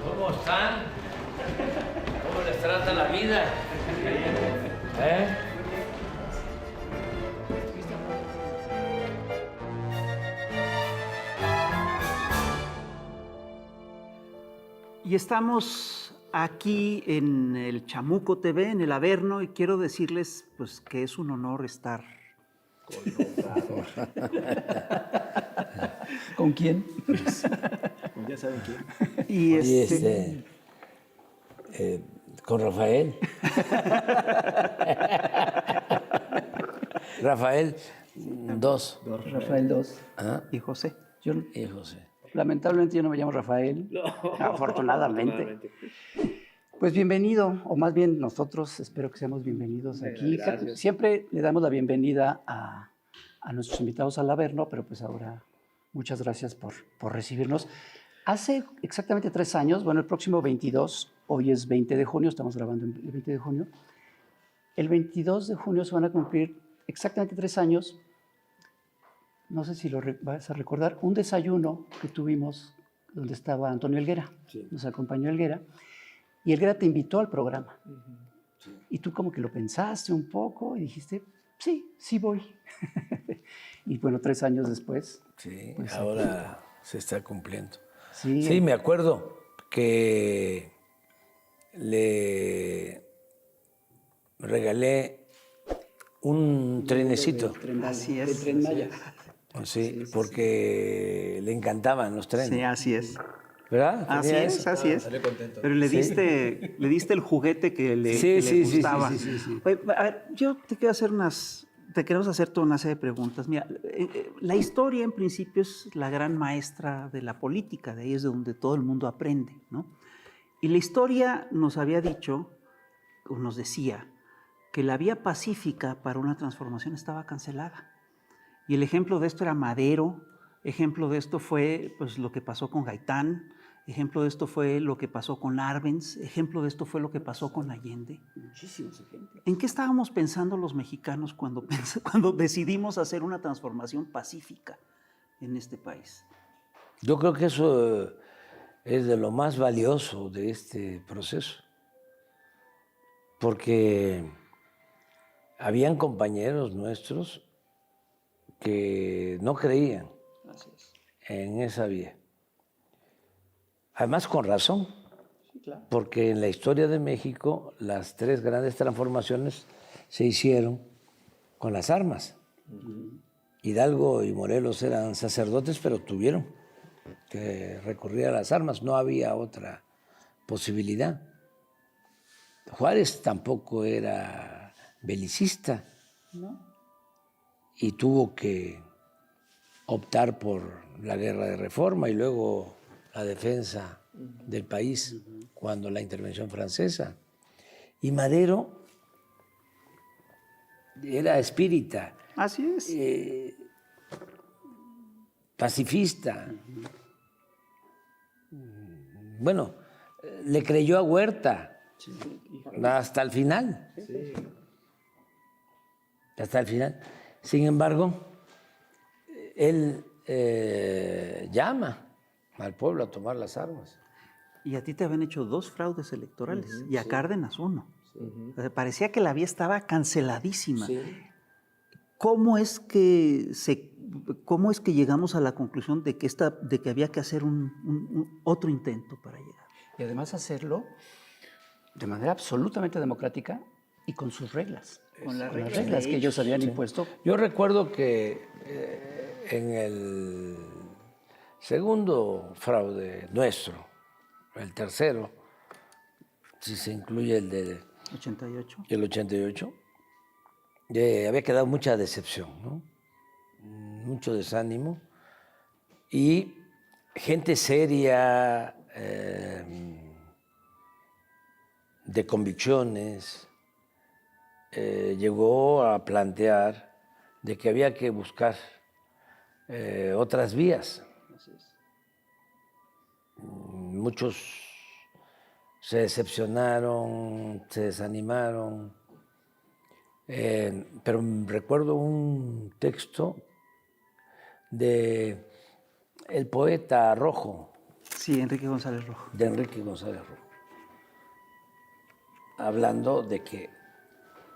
¿Cómo están? ¿Cómo les trata la vida? ¿Eh? Y estamos aquí en el Chamuco TV, en el Averno, y quiero decirles pues, que es un honor estar colocado. ¿Con quién? Ya saben quién. Y Con Rafael. Rafael, dos. Rafael II. ¿Ah? y José. Y José. Lamentablemente yo no me llamo Rafael. No, afortunadamente. Pues bienvenido, o más bien nosotros espero que seamos bienvenidos aquí. Gracias. Siempre le damos la bienvenida a nuestros invitados al Averno, pero pues ahora muchas gracias por recibirnos. Hace exactamente 3 años, bueno, el próximo 22, hoy es 20 de junio, estamos grabando el 20 de junio, el 22 de junio se van a cumplir exactamente 3 años, no sé si lo vas a recordar, un desayuno que tuvimos donde estaba Antonio Helguera, sí. Nos acompañó Helguera, y Helguera te invitó al programa. Sí. Y tú como que lo pensaste un poco y dijiste, sí voy. Y bueno, 3 años después. Sí, pues ahora se está cumpliendo. Sí, me acuerdo que le regalé un trenecito. Así es. El Tren Maya. Sí, porque le encantaban los trenes. Sí, así es. ¿Verdad? Así es. Salió contento. Pero le diste el juguete que le gustaba. Sí. Oye, a ver, yo te queremos hacer toda una serie de preguntas. Mira, la historia en principio es la gran maestra de la política, de ahí es de donde todo el mundo aprende, ¿no? Y la historia nos había dicho, o nos decía, que la vía pacífica para una transformación estaba cancelada. Y el ejemplo de esto era Madero, ejemplo de esto fue pues, lo que pasó con Gaitán, ejemplo de esto fue lo que pasó con Arbenz, ejemplo de esto fue lo que pasó con Allende. Muchísimos ejemplos. ¿En qué estábamos pensando los mexicanos cuando decidimos hacer una transformación pacífica en este país? Yo creo que eso es de lo más valioso de este proceso, porque habían compañeros nuestros que no creían en esa vía. Además, con razón, Sí, claro. porque en la historia de México las 3 grandes transformaciones se hicieron con las armas. Hidalgo y Morelos eran sacerdotes, pero tuvieron que recurrir a las armas, no había otra posibilidad. Juárez tampoco era belicista, ¿No? y tuvo que optar por la guerra de reforma y luego la defensa del país cuando la intervención francesa. Y Madero era espírita, Así es. pacifista. Bueno, le creyó a Huerta hasta el final. Sí. Hasta el final. Sin embargo, él llama al pueblo a tomar las armas. Y a ti te habían hecho 2 fraudes electorales y a Cárdenas 1. Sí. O sea, parecía que la vía estaba canceladísima. Sí. ¿Cómo es que llegamos a la conclusión de que había que hacer otro intento para llegar? Y además hacerlo de manera absolutamente democrática y con sus reglas. Con las reglas que ellos habían impuesto. Yo recuerdo que en el segundo fraude nuestro, el tercero, si se incluye el del 88. 88, había quedado mucha decepción, ¿no? Mucho desánimo y gente seria, de convicciones, llegó a plantear de que había que buscar otras vías. Así es. Muchos se decepcionaron, se desanimaron, pero recuerdo un texto de el poeta Rojo, Sí, Enrique González Rojo. de Enrique González Rojo, hablando de que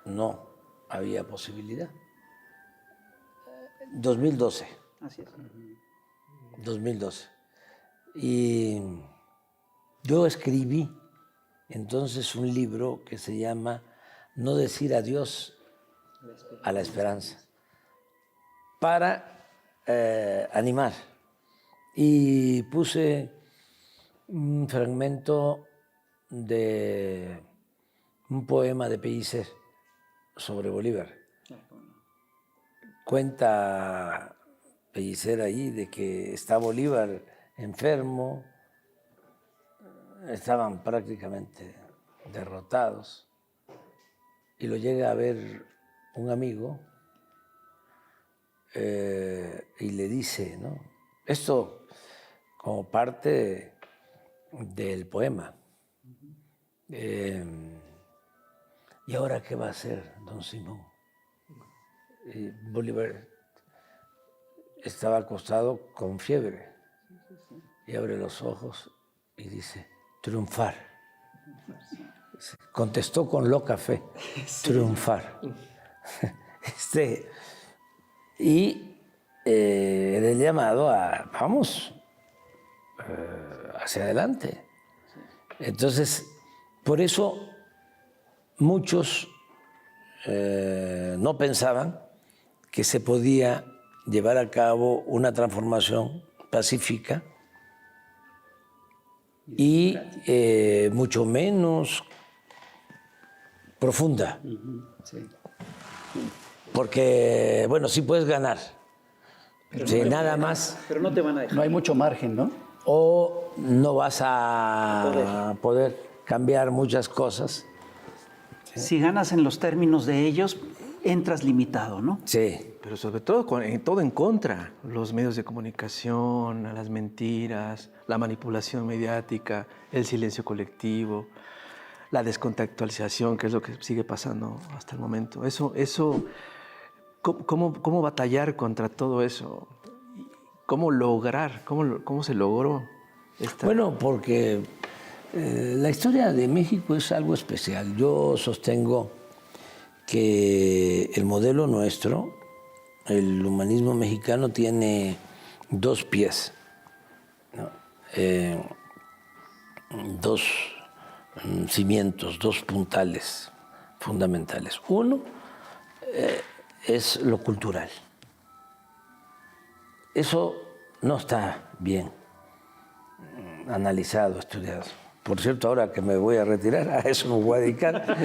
no había posibilidad. 2012. Así es. 2012. Y yo escribí entonces un libro que se llama No decir adiós a la esperanza, para animar. Y puse un fragmento de un poema de Pellicer sobre Bolívar. Cuenta Pellicer ahí de que está Bolívar enfermo, estaban prácticamente derrotados, y lo llega a ver un amigo y le dice, ¿no? Esto como parte del poema. ¿Y ahora qué va a hacer don Simón? Y Bolívar estaba acostado con fiebre y abre los ojos y dice, triunfar. Contestó con loca fe, triunfar. Y era el llamado a, vamos, hacia adelante. Entonces, por eso muchos no pensaban que se podía llevar a cabo una transformación pacífica y mucho menos profunda. Sí. Porque, bueno, sí puedes ganar, si nada más, Pero no te van a dejar. No hay mucho margen, ¿no? o no vas a poder cambiar muchas cosas. Si ganas en los términos de ellos, entras limitado, ¿no? Sí. Pero sobre todo, todo en contra. Los medios de comunicación, las mentiras, la manipulación mediática, el silencio colectivo, la descontextualización, que es lo que sigue pasando hasta el momento. ¿Cómo batallar contra todo eso? ¿Cómo lograr? ¿Cómo se logró esta? Bueno, porque la historia de México es algo especial. Yo sostengo que el modelo nuestro, el humanismo mexicano, tiene dos pies, ¿no? Dos cimientos, dos puntales fundamentales. Uno es lo cultural. Eso no está bien analizado, estudiado. Por cierto, ahora que me voy a retirar, a eso me voy a dedicar.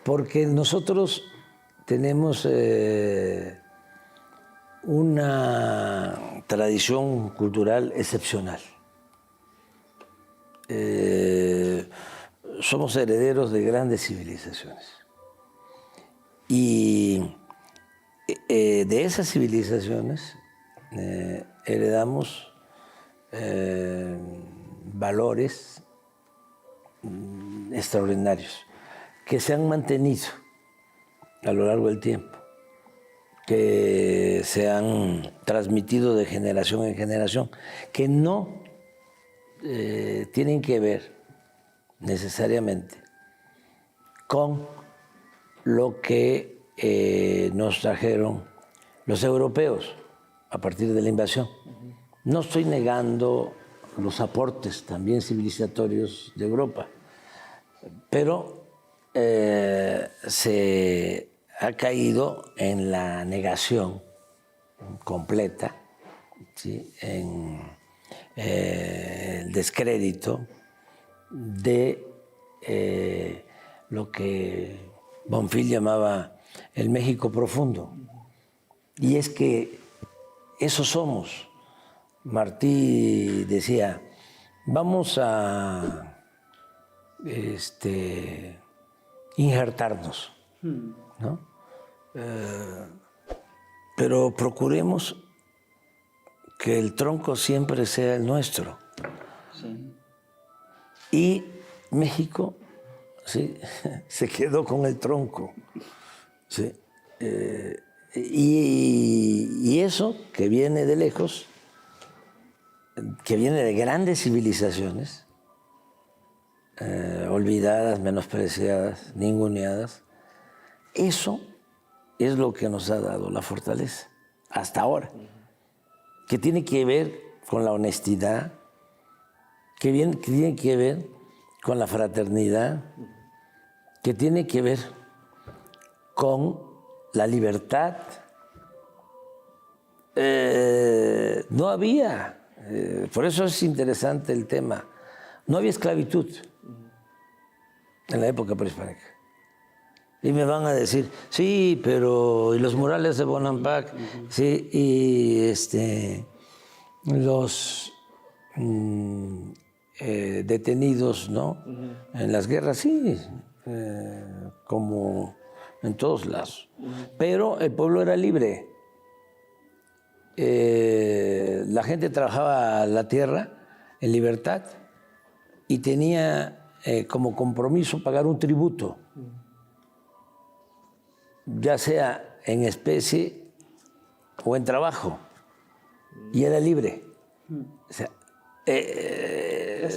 Porque nosotros tenemos una tradición cultural excepcional. Somos herederos de grandes civilizaciones. Y de esas civilizaciones heredamos valores extraordinarios que se han mantenido a lo largo del tiempo, que se han transmitido de generación en generación, que no tienen que ver necesariamente con lo que nos trajeron los europeos a partir de la invasión. No estoy negando los aportes también civilizatorios de Europa, pero se ha caído en la negación completa, ¿sí? En el descrédito de lo que Bonfil llamaba el México profundo. Y es que eso somos. Martí decía, vamos a injertarnos, ¿no? Pero procuremos que el tronco siempre sea el nuestro. Sí. Y México, ¿sí? Se quedó con el tronco, ¿sí? Y eso, que viene de lejos, que viene de grandes civilizaciones, olvidadas, menospreciadas, ninguneadas. Eso es lo que nos ha dado la fortaleza hasta ahora, que tiene que ver con la honestidad, que tiene que ver con la fraternidad, que tiene que ver con la libertad. No había, por eso es interesante el tema, no había esclavitud en la época prehispánica. Y me van a decir, sí, pero ¿y los murales de Bonampak? Sí, y los detenidos, ¿no? En las guerras, sí, como en todos lados. Pero el pueblo era libre. La gente trabajaba la tierra en libertad y tenía como compromiso pagar un tributo, ya sea en especie o en trabajo, y era libre. O sea,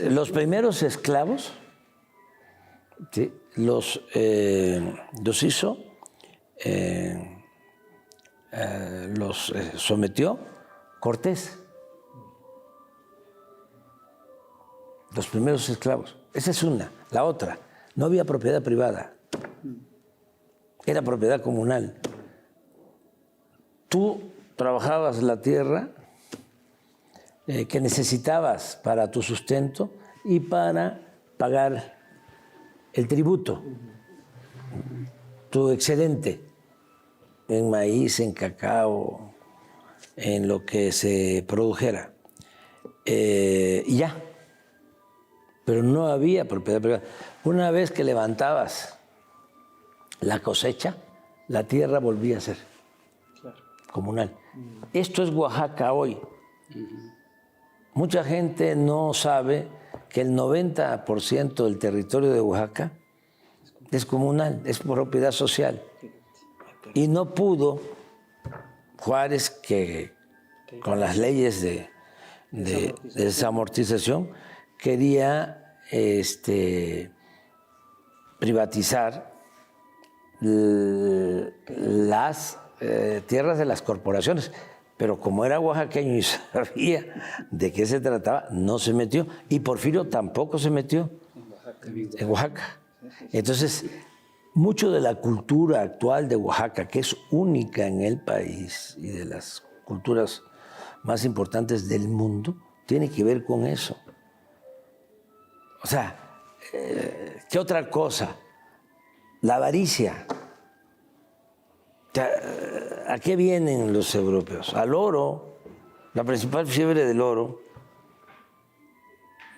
los primeros esclavos, ¿sí?, los hizo, los sometió Cortés. Los primeros esclavos. Esa es una. La otra, no había propiedad privada. Era propiedad comunal. Tú trabajabas la tierra que necesitabas para tu sustento y para pagar el tributo, tu excedente en maíz, en cacao, en lo que se produjera. Y ya. Pero no había propiedad privada. Una vez que levantabas la cosecha, la tierra volvía a ser comunal. Esto es Oaxaca hoy. Mucha gente no sabe que el 90% del territorio de Oaxaca es comunal, es propiedad social. Y no pudo Juárez, que con las leyes de desamortización quería privatizar las tierras de las corporaciones, pero como era oaxaqueño y sabía de qué se trataba, no se metió, y Porfirio tampoco se metió en Oaxaca. Entonces, mucho de la cultura actual de Oaxaca, que es única en el país y de las culturas más importantes del mundo, tiene que ver con eso. O sea, ¿qué otra cosa? La avaricia. ¿A qué vienen los europeos? Al oro. La principal fiebre del oro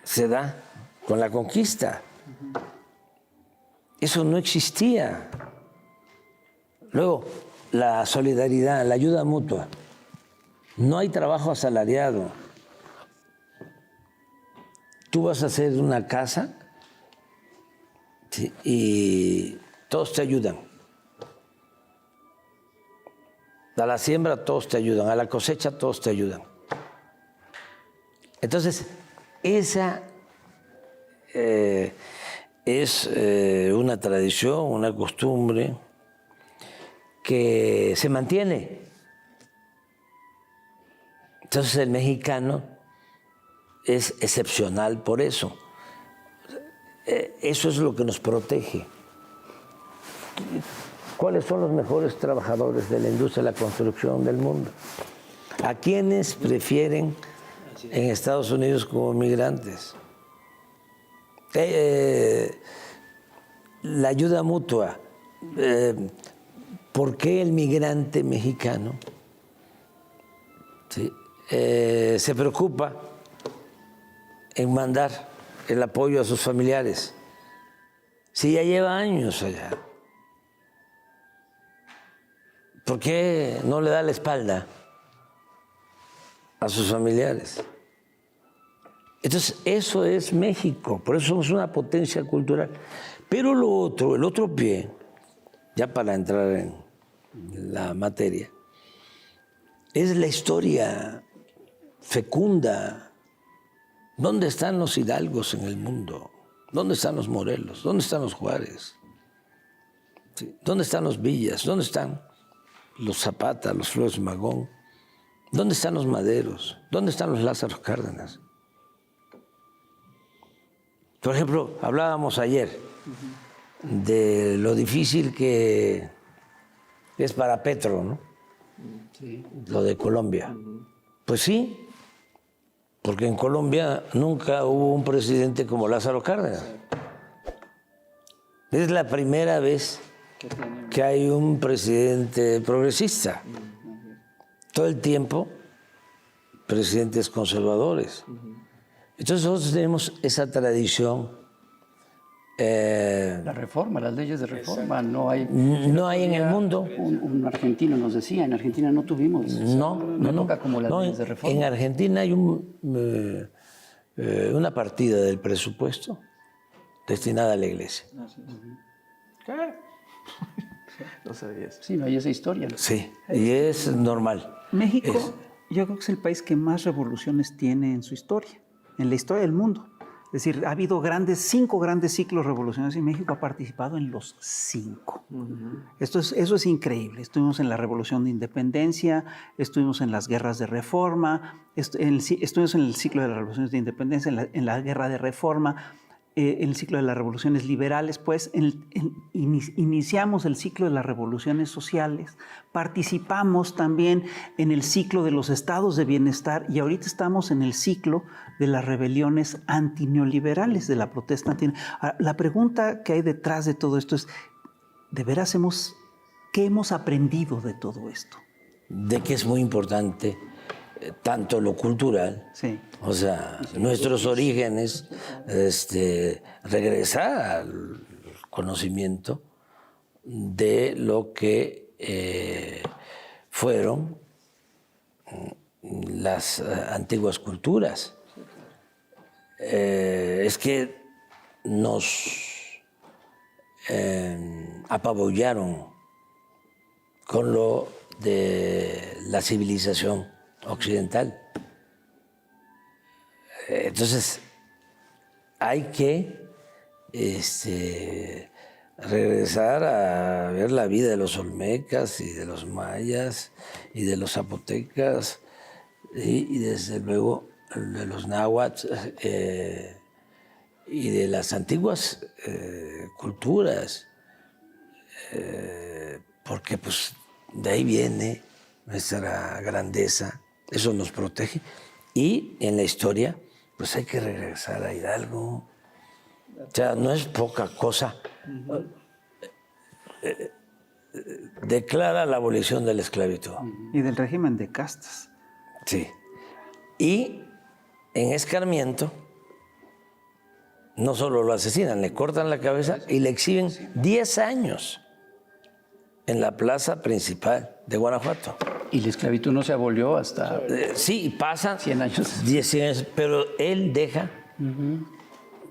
se da con la conquista. Eso no existía. Luego, la solidaridad, la ayuda mutua. No hay trabajo asalariado. Tú vas a hacer una casa, ¿sí?, y todos te ayudan. A la siembra todos te ayudan, a la cosecha todos te ayudan. Entonces, esa es una tradición, una costumbre que se mantiene. Entonces el mexicano es excepcional por eso. Eso es lo que nos protege. ¿Cuáles son los mejores trabajadores de la industria de la construcción del mundo? ¿A quiénes prefieren en Estados Unidos como migrantes? La ayuda mutua. ¿Por qué el migrante mexicano, ¿sí?, se preocupa en mandar el apoyo a sus familiares si ya lleva años allá? ¿Por qué no le da la espalda a sus familiares? Entonces, eso es México, por eso somos una potencia cultural. Pero lo otro, el otro pie, ya para entrar en la materia, es la historia fecunda ¿Dónde están los hidalgos en el mundo? ¿Dónde están los Morelos? ¿Dónde están los Juárez? ¿Sí? ¿Dónde están los Villas? ¿Dónde están los Zapata, los Flores Magón? ¿Dónde están los Maderos? ¿Dónde están los Lázaro Cárdenas? Por ejemplo, hablábamos ayer de lo difícil que es para Petro, ¿no? Sí. Lo de Colombia. Pues sí, porque en Colombia nunca hubo un presidente como Lázaro Cárdenas. Es la primera vez que hay un presidente progresista. Todo el tiempo, presidentes conservadores. Entonces nosotros tenemos esa tradición. La reforma, las leyes de reforma, no hay en el mundo. Un argentino nos decía, en Argentina no tuvimos una época como las leyes de reforma. En Argentina hay una partida del presupuesto destinada a la iglesia. ¿Qué? No sabía eso. Sí, no hay esa historia. Sí, y es normal. México, yo creo que es el país que más revoluciones tiene en su historia, en la historia del mundo. Es decir, ha habido 5 grandes ciclos revolucionarios y México ha participado en los 5. Eso es increíble. Estuvimos en la Revolución de Independencia, estuvimos en las guerras de reforma, estuvimos en el ciclo de las revoluciones de independencia, en la guerra de reforma, en el ciclo de las revoluciones liberales, pues iniciamos el ciclo de las revoluciones sociales, participamos también en el ciclo de los estados de bienestar y ahorita estamos en el ciclo de las rebeliones antineoliberales, de la protesta antineoliberal. La pregunta que hay detrás de todo esto es, ¿de veras qué hemos aprendido de todo esto? De que es muy importante tanto lo cultural, sí, o sea, nuestros orígenes, regresar al conocimiento de lo que fueron las antiguas culturas. Es que nos apabullaron con lo de la civilización occidental. Entonces, hay que regresar a ver la vida de los olmecas y de los mayas y de los zapotecas y desde luego de los náhuatl y de las antiguas culturas, porque pues de ahí viene nuestra grandeza, eso nos protege. Y en la historia, pues hay que regresar a Hidalgo. O sea, no es poca cosa. Declara la abolición de la esclavitud. Y del régimen de castas. Sí. Y en escarmiento, no solo lo asesinan, le cortan la cabeza y le exhiben 10 años en la plaza principal de Guanajuato. Y la esclavitud no se abolió hasta... Sí, pasan 100 años. 10 años, pero él deja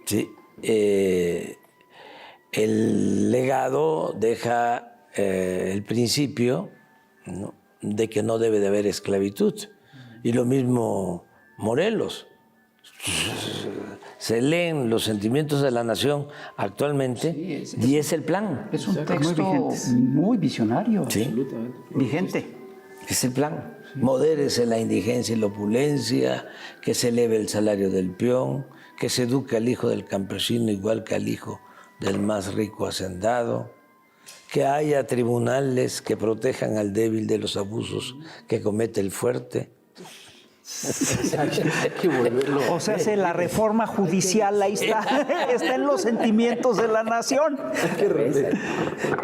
sí, el legado, deja el principio, ¿no?, de que no debe de haber esclavitud. Y lo mismo Morelos. Se leen los sentimientos de la nación actualmente y es el plan. Es un texto muy visionario. Sí. Absolutamente. Vigente. Es el plan. Modérese la indigencia y la opulencia, que se eleve el salario del peón, que se eduque al hijo del campesino igual que al hijo del más rico hacendado, que haya tribunales que protejan al débil de los abusos que comete el fuerte. Hay que volverlo. O sea, la reforma judicial ahí está en los sentimientos de la nación.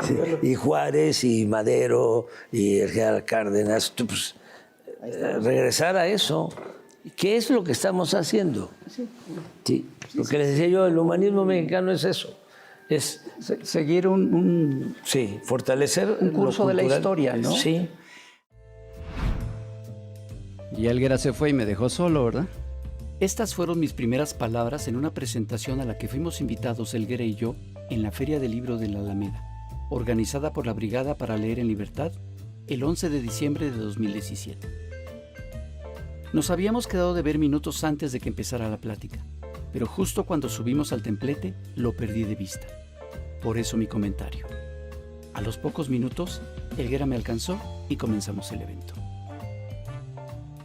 Sí. Y Juárez y Madero y el general Cárdenas, pues, regresar a eso. ¿Qué es lo que estamos haciendo? Sí. Lo que les decía yo, el humanismo mexicano es eso. Es seguir sí, fortalecer un curso lo de la cultural. historia, ¿no? Sí. Y Helguera se fue y me dejó solo, ¿verdad? Estas fueron mis primeras palabras en una presentación a la que fuimos invitados Helguera y yo en la Feria del Libro de la Alameda, organizada por la Brigada para Leer en Libertad el 11 de diciembre de 2017. Nos habíamos quedado de ver minutos antes de que empezara la plática, pero justo cuando subimos al templete lo perdí de vista. Por eso mi comentario. A los pocos minutos, Helguera me alcanzó y comenzamos el evento.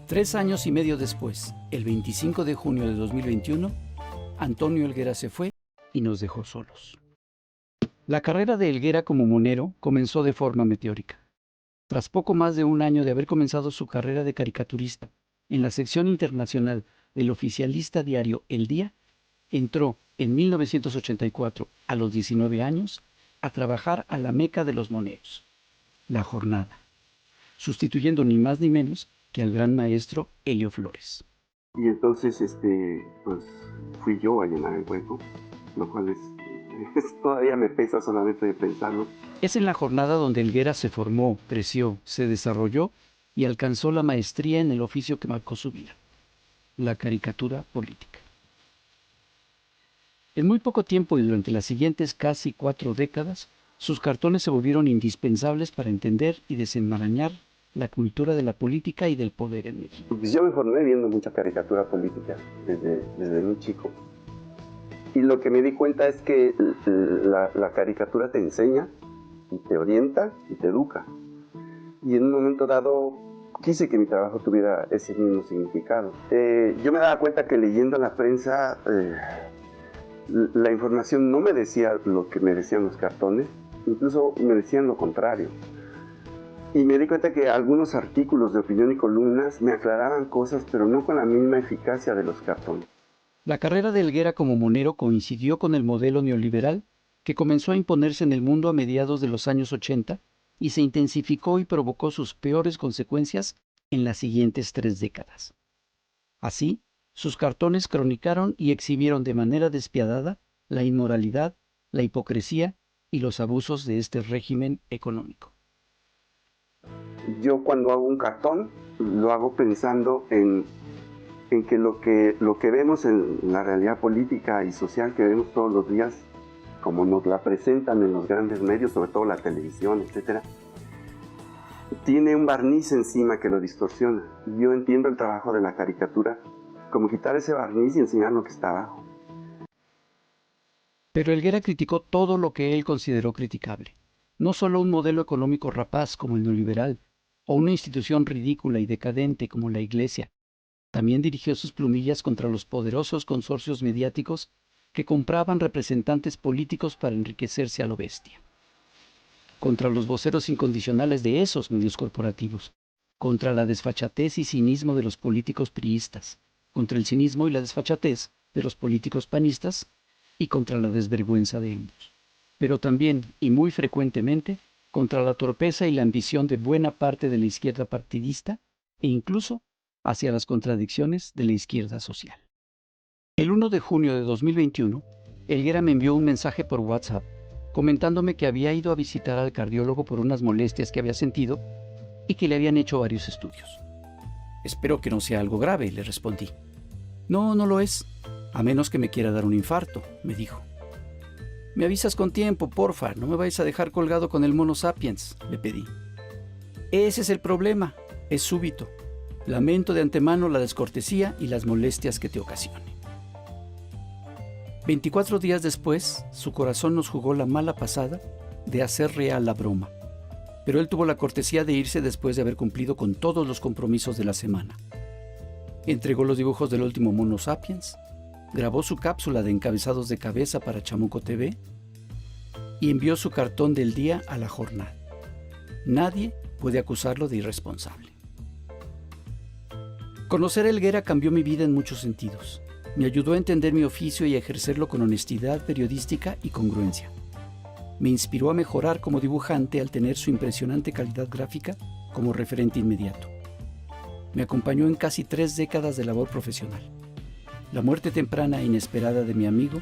3 años y medio después, el 25 de junio de 2021, Antonio Helguera se fue y nos dejó solos. La carrera de Helguera como monero comenzó de forma meteórica. Tras poco más de un año de haber comenzado su carrera de caricaturista en la sección internacional del oficialista diario El Día, entró en 1984, a los 19 años, a trabajar a la meca de los moneros, La Jornada, sustituyendo ni más ni menos que al gran maestro Helio Flores. Y entonces, pues fui yo a llenar el hueco, lo cual todavía me pesa solamente de pensarlo. Es en La Jornada donde Helguera se formó, creció, se desarrolló y alcanzó la maestría en el oficio que marcó su vida, la caricatura política. En muy poco tiempo y durante las siguientes casi 4 décadas, sus cartones se volvieron indispensables para entender y desenmarañar la cultura de la política y del poder en México. Pues yo me formé viendo mucha caricatura política desde muy chico. Y lo que me di cuenta es que la caricatura te enseña, y te orienta y te educa. Y en un momento dado quise que mi trabajo tuviera ese mismo significado. Yo me daba cuenta que leyendo la prensa, la información no me decía lo que me decían los cartones, incluso me decían lo contrario. Y me di cuenta que algunos artículos de opinión y columnas me aclaraban cosas, pero no con la misma eficacia de los cartones. La carrera de Helguera como monero coincidió con el modelo neoliberal que comenzó a imponerse en el mundo a mediados de los años 80 y se intensificó y provocó sus peores consecuencias en las siguientes 3 décadas. Así, sus cartones cronicaron y exhibieron de manera despiadada la inmoralidad, la hipocresía y los abusos de este régimen económico. Yo cuando hago un cartón, lo hago pensando en que lo que vemos en la realidad política y social que vemos todos los días, como nos la presentan en los grandes medios, sobre todo la televisión, etc., tiene un barniz encima que lo distorsiona. Yo entiendo el trabajo de la caricatura como quitar ese barniz y enseñar lo que está abajo. Pero Helguera criticó todo lo que él consideró criticable. No solo un modelo económico rapaz como el neoliberal, o una institución ridícula y decadente como la Iglesia. También dirigió sus plumillas contra los poderosos consorcios mediáticos que compraban representantes políticos para enriquecerse a lo bestia. Contra los voceros incondicionales de esos medios corporativos. Contra la desfachatez y cinismo de los políticos priistas. Contra el cinismo y la desfachatez de los políticos panistas y contra la desvergüenza de ellos. Pero también, y muy frecuentemente, contra la torpeza y la ambición de buena parte de la izquierda partidista e incluso hacia las contradicciones de la izquierda social. El 1 de junio de 2021, Helguera me envió un mensaje por WhatsApp comentándome que había ido a visitar al cardiólogo por unas molestias que había sentido y que le habían hecho varios estudios. Espero que no sea algo grave, le respondí. No, no lo es, a menos que me quiera dar un infarto, me dijo. Me avisas con tiempo, porfa, no me vayas a dejar colgado con el mono sapiens, le pedí. Ese es el problema, es súbito. Lamento de antemano la descortesía y las molestias que te ocasione. 24 días después, su corazón nos jugó la mala pasada de hacer real la broma. Pero él tuvo la cortesía de irse después de haber cumplido con todos los compromisos de la semana. Entregó los dibujos del último mono sapiens, grabó su cápsula de encabezados de cabeza para Chamuco TV y envió su cartón del día a La Jornada. Nadie puede acusarlo de irresponsable. Conocer a Helguera cambió mi vida en muchos sentidos. Me ayudó a entender mi oficio y a ejercerlo con honestidad periodística y congruencia. Me inspiró a mejorar como dibujante al tener su impresionante calidad gráfica como referente inmediato. Me acompañó en casi 3 décadas de labor profesional. La muerte temprana e inesperada de mi amigo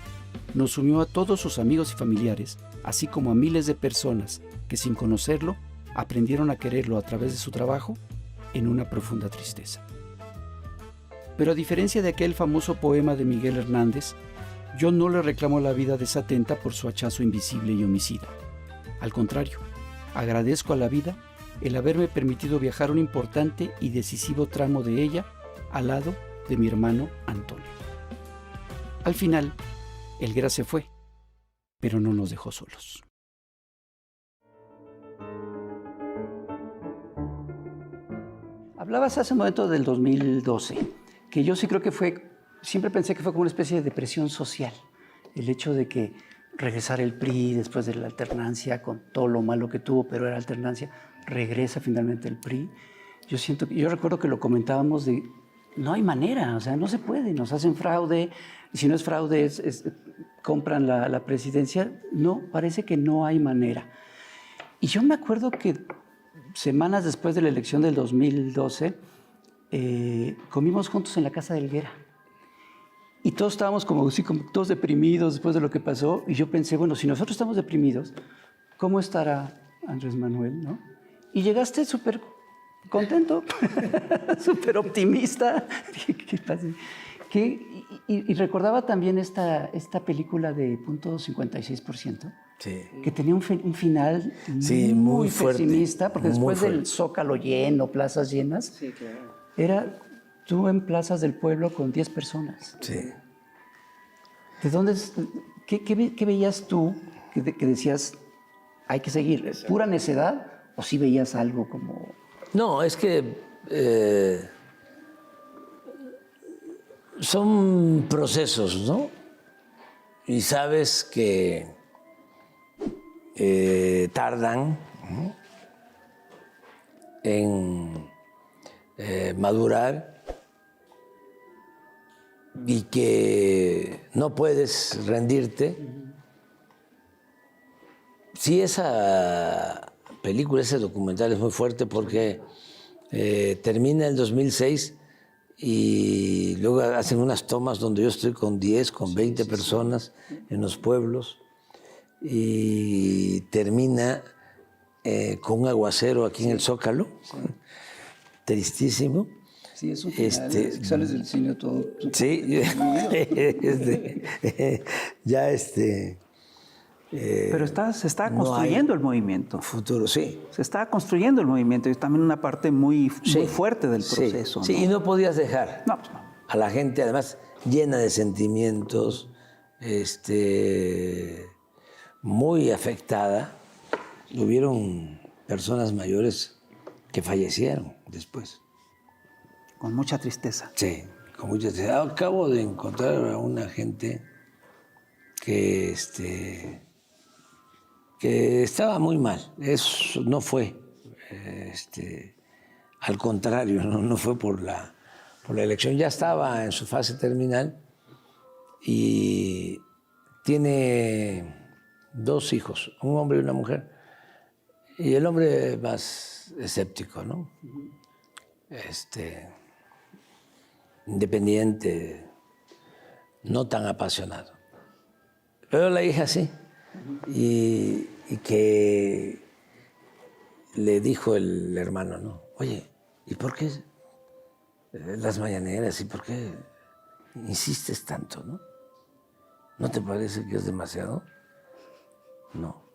nos unió a todos sus amigos y familiares, así como a miles de personas que sin conocerlo aprendieron a quererlo a través de su trabajo en una profunda tristeza. Pero a diferencia de aquel famoso poema de Miguel Hernández, yo no le reclamo la vida desatenta por su hachazo invisible y homicida. Al contrario, agradezco a la vida el haberme permitido viajar un importante y decisivo tramo de ella al lado de mi hermano Antonio. Al final, Helguera se fue, pero no nos dejó solos. Hablabas hace un momento del 2012, que yo sí creo que siempre pensé que fue como una especie de depresión social. El hecho de que regresara el PRI después de la alternancia, con todo lo malo que tuvo, pero era alternancia, regresa finalmente el PRI. Yo recuerdo que lo comentábamos de, no hay manera, o sea, no se puede, nos hacen fraude, y si no es fraude, compran la presidencia. No, parece que no hay manera. Y yo me acuerdo que semanas después de la elección del 2012, comimos juntos en la casa de Helguera. Y todos estábamos como todos deprimidos después de lo que pasó. Y yo pensé, bueno, si nosotros estamos deprimidos, ¿cómo estará Andrés Manuel, no? Y llegaste súper contento, súper optimista. ¿Qué pasa? Y recordaba también esta película de Punto 56%. Sí. Que tenía un final Sí, muy fuerte, pesimista, porque después fuerte. del Zócalo lleno, plazas llenas, Sí, claro. era tú en plazas del pueblo con 10 personas. Sí. ¿De dónde qué veías tú que decías, hay que seguir? ¿Pura necedad o sí veías algo como...? No, es que son procesos, ¿no? Y sabes que tardan, ¿no?, en madurar y que no puedes rendirte. Sí, esa película, ese documental es muy fuerte porque termina el 2006 y luego hacen unas tomas donde yo estoy con 10, con 20 personas en los pueblos y termina con un aguacero aquí en el Zócalo, tristísimo. Sí, es un final, es que sales del cine todo... Sí, ya Pero se está no construyendo hay el movimiento. futuro, sí. Se está construyendo el movimiento y es también una parte muy Sí, fuerte del sí, proceso. sí, ¿no? y no podías dejar No, pues no. a la gente, además, llena de sentimientos, muy afectada. Hubieron personas mayores que fallecieron después. Con mucha tristeza. Sí, con mucha tristeza. Acabo de encontrar a una gente que estaba muy mal. Eso no fue, al contrario, no fue por la elección. Ya estaba en su fase terminal y tiene 2 hijos, un hombre y una mujer. Y el hombre más escéptico, ¿no? Independiente, no tan apasionado. Pero la hija sí. Y que le dijo el hermano, ¿no? Oye, ¿y por qué las mañaneras? ¿Y por qué insistes tanto, no? ¿No te parece que es demasiado? No.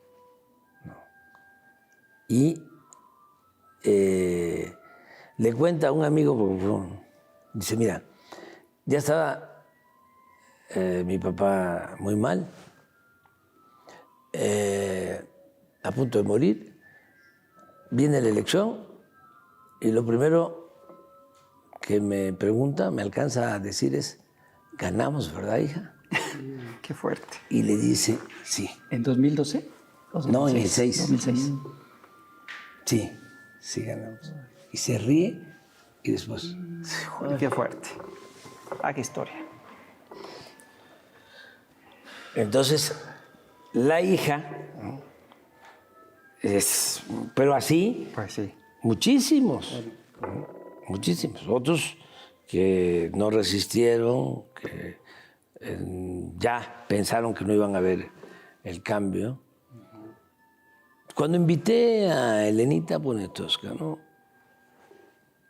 Y le cuenta a un amigo, dice, mira, ya estaba mi papá muy mal, a punto de morir, viene la elección y lo primero que me pregunta, me alcanza a decir es, ganamos, ¿verdad, hija? Qué fuerte. Y le dice, sí. ¿En 2012? ¿O No, en el 6. 2006. Sí ganamos. Y se ríe y después... Joder, qué fuerte. Ah, qué historia. Entonces, la hija, pero así, Pues sí. muchísimos. Otros que no resistieron, que ya pensaron que no iban a ver el cambio. Cuando invité a Elenita Poniatowska, ¿no?,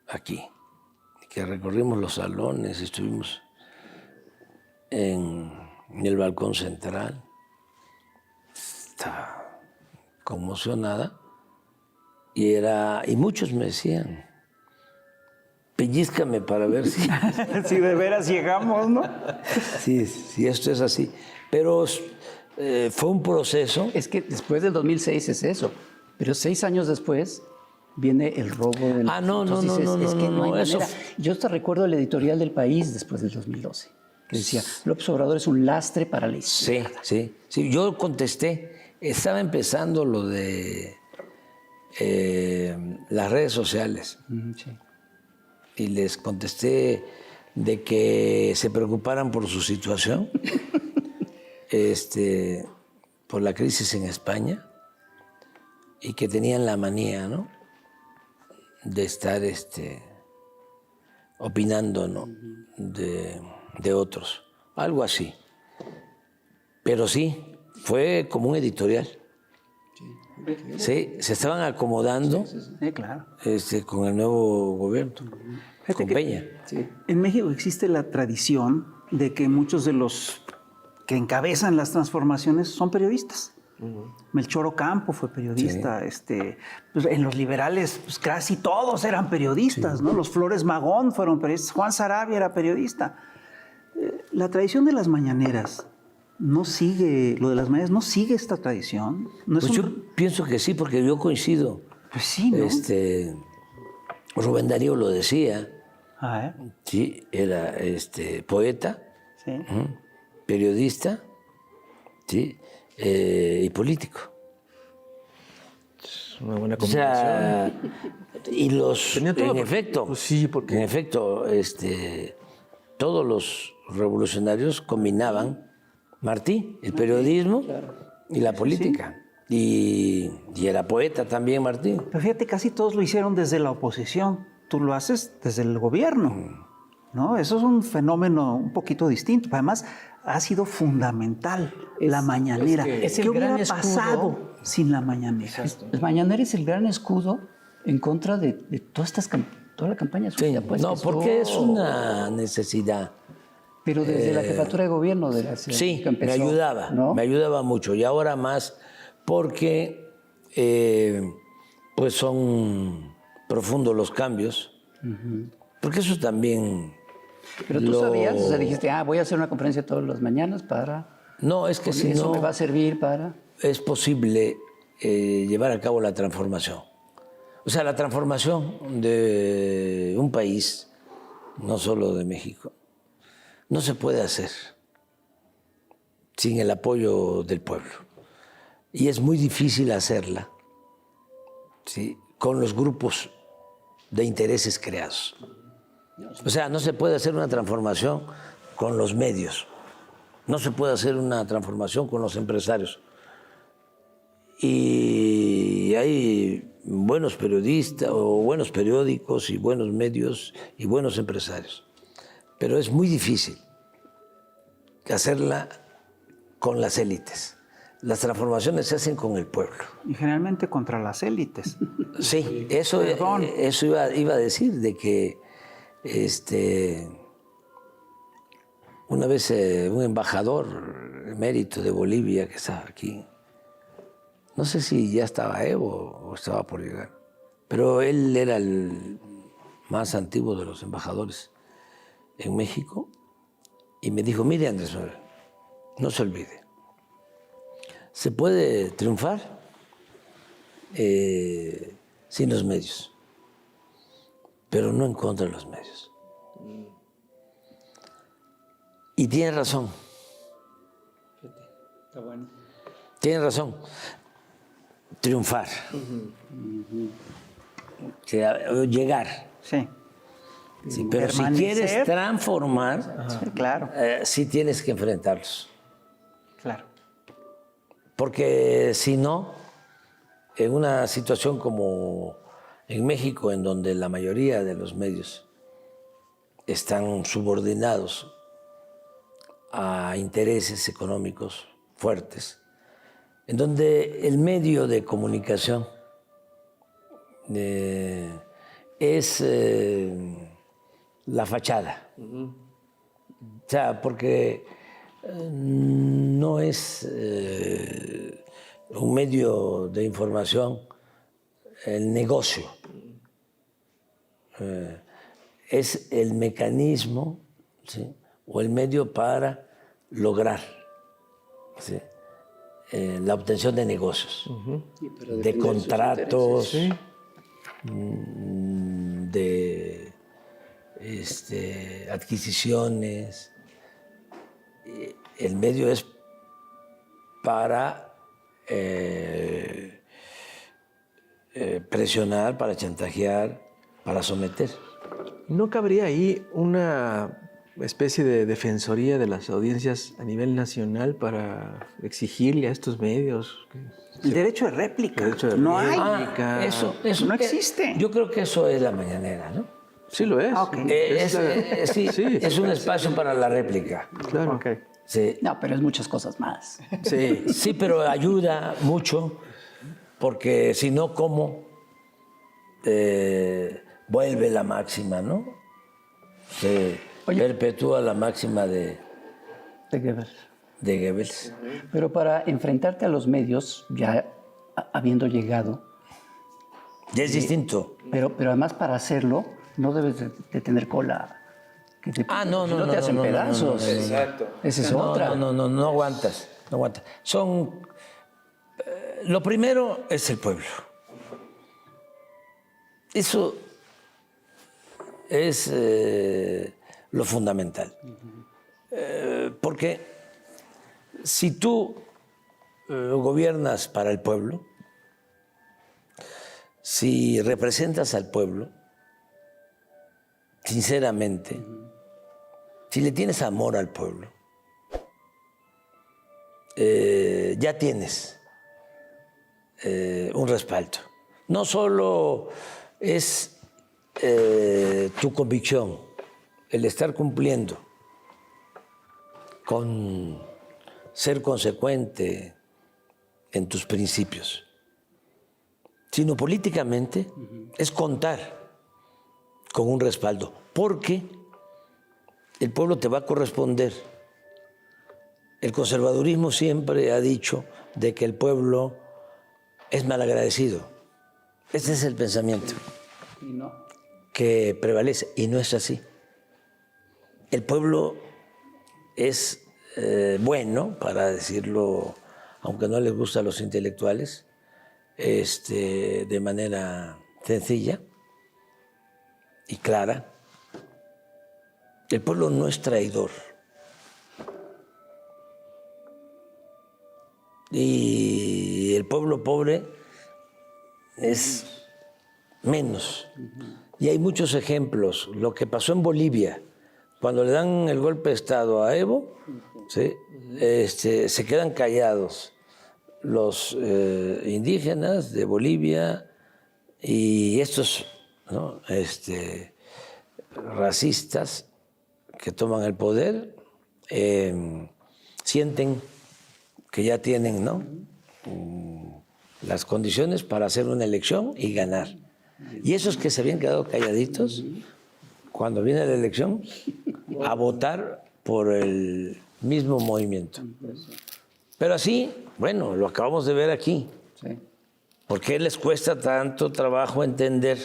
aquí, que recorrimos los salones, estuvimos en el balcón central, estaba conmocionada y muchos me decían, pellízcame para ver si, Si de veras llegamos, ¿no? si esto es así. Pero fue un proceso. Es que después del 2006 es eso, pero 6 años después viene el robo de la... No, Entonces no, dices, no, es que no hay no, eso... manera. Yo te recuerdo el editorial del País después del 2012, que decía, López Obrador es un lastre para la izquierda. Sí, yo contesté, estaba empezando lo de las redes sociales Sí. y les contesté de que se preocuparan por su situación, por la crisis en España y que tenían la manía, ¿no?, de estar opinando, ¿no?, de otros, algo así. Pero sí, fue como un editorial. Sí, se estaban acomodando Sí, claro. con el nuevo gobierno, Fíjate con que- Peña. Sí. En México existe la tradición de que muchos de los que encabezan las transformaciones son periodistas. Melchor Ocampo fue periodista, pues en los liberales pues casi todos eran periodistas, ¿no? Los Flores Magón fueron periodistas, Juan Sarabia era periodista. La tradición de las mañaneras no sigue, lo de las mañaneras no sigue esta tradición. No es Pues un- yo pienso que sí, porque yo coincido. Pues sí, ¿no? Rubén Darío lo decía, A ver, sí, era poeta, sí. periodista, sí, y político. Es una buena O combinación. sea, y Tenía todo, en porque- efecto, pues sí, porque- en efecto, todos los revolucionarios combinaban Martí, el periodismo y la política. Y era poeta también Martí. Pero fíjate, casi todos lo hicieron desde la oposición. Tú lo haces desde el gobierno, ¿no? Eso es un fenómeno un poquito distinto. Además, ha sido fundamental la mañanera. es el ¿Qué hubiera gran escudo. pasado sin la mañanera? El Mañanera es el gran escudo en contra de todas toda la campaña Sí, sucia. Pues, no, que porque es estuvo- una necesidad. Pero desde la jefatura de gobierno de la Sí, que empezó, ¿no? me ayudaba mucho. Y ahora más porque pues son profundos los cambios. Porque eso también... Pero tú sabías, o sea, dijiste, voy a hacer una conferencia todas las mañanas para... No, es que si eso no me va a servir para... es posible llevar a cabo la transformación. O sea, la transformación de un país, no solo de México, no se puede hacer sin el apoyo del pueblo. Y es muy difícil hacerla, ¿sí?, con los grupos de intereses creados. O sea, no se puede hacer una transformación con los medios, no se puede hacer una transformación con los empresarios. Y hay buenos periodistas o buenos periódicos y buenos medios y buenos empresarios. Pero es muy difícil hacerla con las élites. Las transformaciones se hacen con el pueblo. Y generalmente contra las élites. Sí, eso iba a decir, de que una vez un embajador emérito de Bolivia que estaba aquí, no sé si ya estaba Evo o estaba por llegar, pero él era el más antiguo de los embajadores en México y me dijo, mire Andrés Manuel, no se olvide, se puede triunfar sin los medios, pero no en contra de los medios. Y tiene razón. Está bueno. Tiene razón. Triunfar. O sea, llegar. Sí. Sí, pero si Permanecer. quieres transformar, Sí, claro, sí tienes que enfrentarlos. claro. Porque si no, en una situación como en México, en donde la mayoría de los medios están subordinados a intereses económicos fuertes, en donde el medio de comunicación es la fachada. O sea, porque no es un medio de información el negocio. es el mecanismo, ¿sí?, o el medio para lograr, ¿sí?, la obtención de negocios, de contratos, de adquisiciones. El medio es para presionar, para chantajear, para someter. ¿No cabría ahí una especie de defensoría de las audiencias a nivel nacional para exigirle a estos medios? El derecho de réplica. Derecho de no réplica. hay. Eso No existe. Yo creo que eso es la mañanera, ¿no? Sí lo es. Ok. Sí, Sí, es un espacio para la réplica. claro. Ok. Sí, No, pero es muchas cosas más. Sí. sí, pero ayuda mucho, porque si no, ¿cómo vuelve la máxima, ¿no? Se perpetúa la máxima de De Goebbels. Goebbels. Pero para enfrentarte a los medios, ya habiendo llegado, Ya es distinto. pero además para hacerlo, no debes de tener cola. Que te, No, si no te hacen pedazos. Exacto. Esa es No, otra. no aguantas, no aguantas. Lo primero es el pueblo. Eso es lo fundamental. Porque si tú gobiernas para el pueblo, si representas al pueblo, sinceramente, si le tienes amor al pueblo, ya tienes un respaldo. No solo es tu convicción, el estar cumpliendo con ser consecuente en tus principios, sino políticamente es contar con un respaldo, porque el pueblo te va a corresponder. El conservadurismo siempre ha dicho de que el pueblo es malagradecido. Ese es el pensamiento que prevalece, y no es así. El pueblo es bueno, para decirlo, aunque no les gusta a los intelectuales, de manera sencilla y clara. El pueblo no es traidor. Y el pueblo pobre es menos. Y hay muchos ejemplos. Lo que pasó en Bolivia, cuando le dan el golpe de Estado a Evo, ¿sí?, se quedan callados los indígenas de Bolivia y estos, ¿no?, racistas que toman el poder, sienten que ya tienen, ¿no?, las condiciones para hacer una elección y ganar. Y esos que se habían quedado calladitos, cuando viene la elección, a votar por el mismo movimiento. Pero así, bueno, lo acabamos de ver aquí. Sí. ¿Por qué les cuesta tanto trabajo entender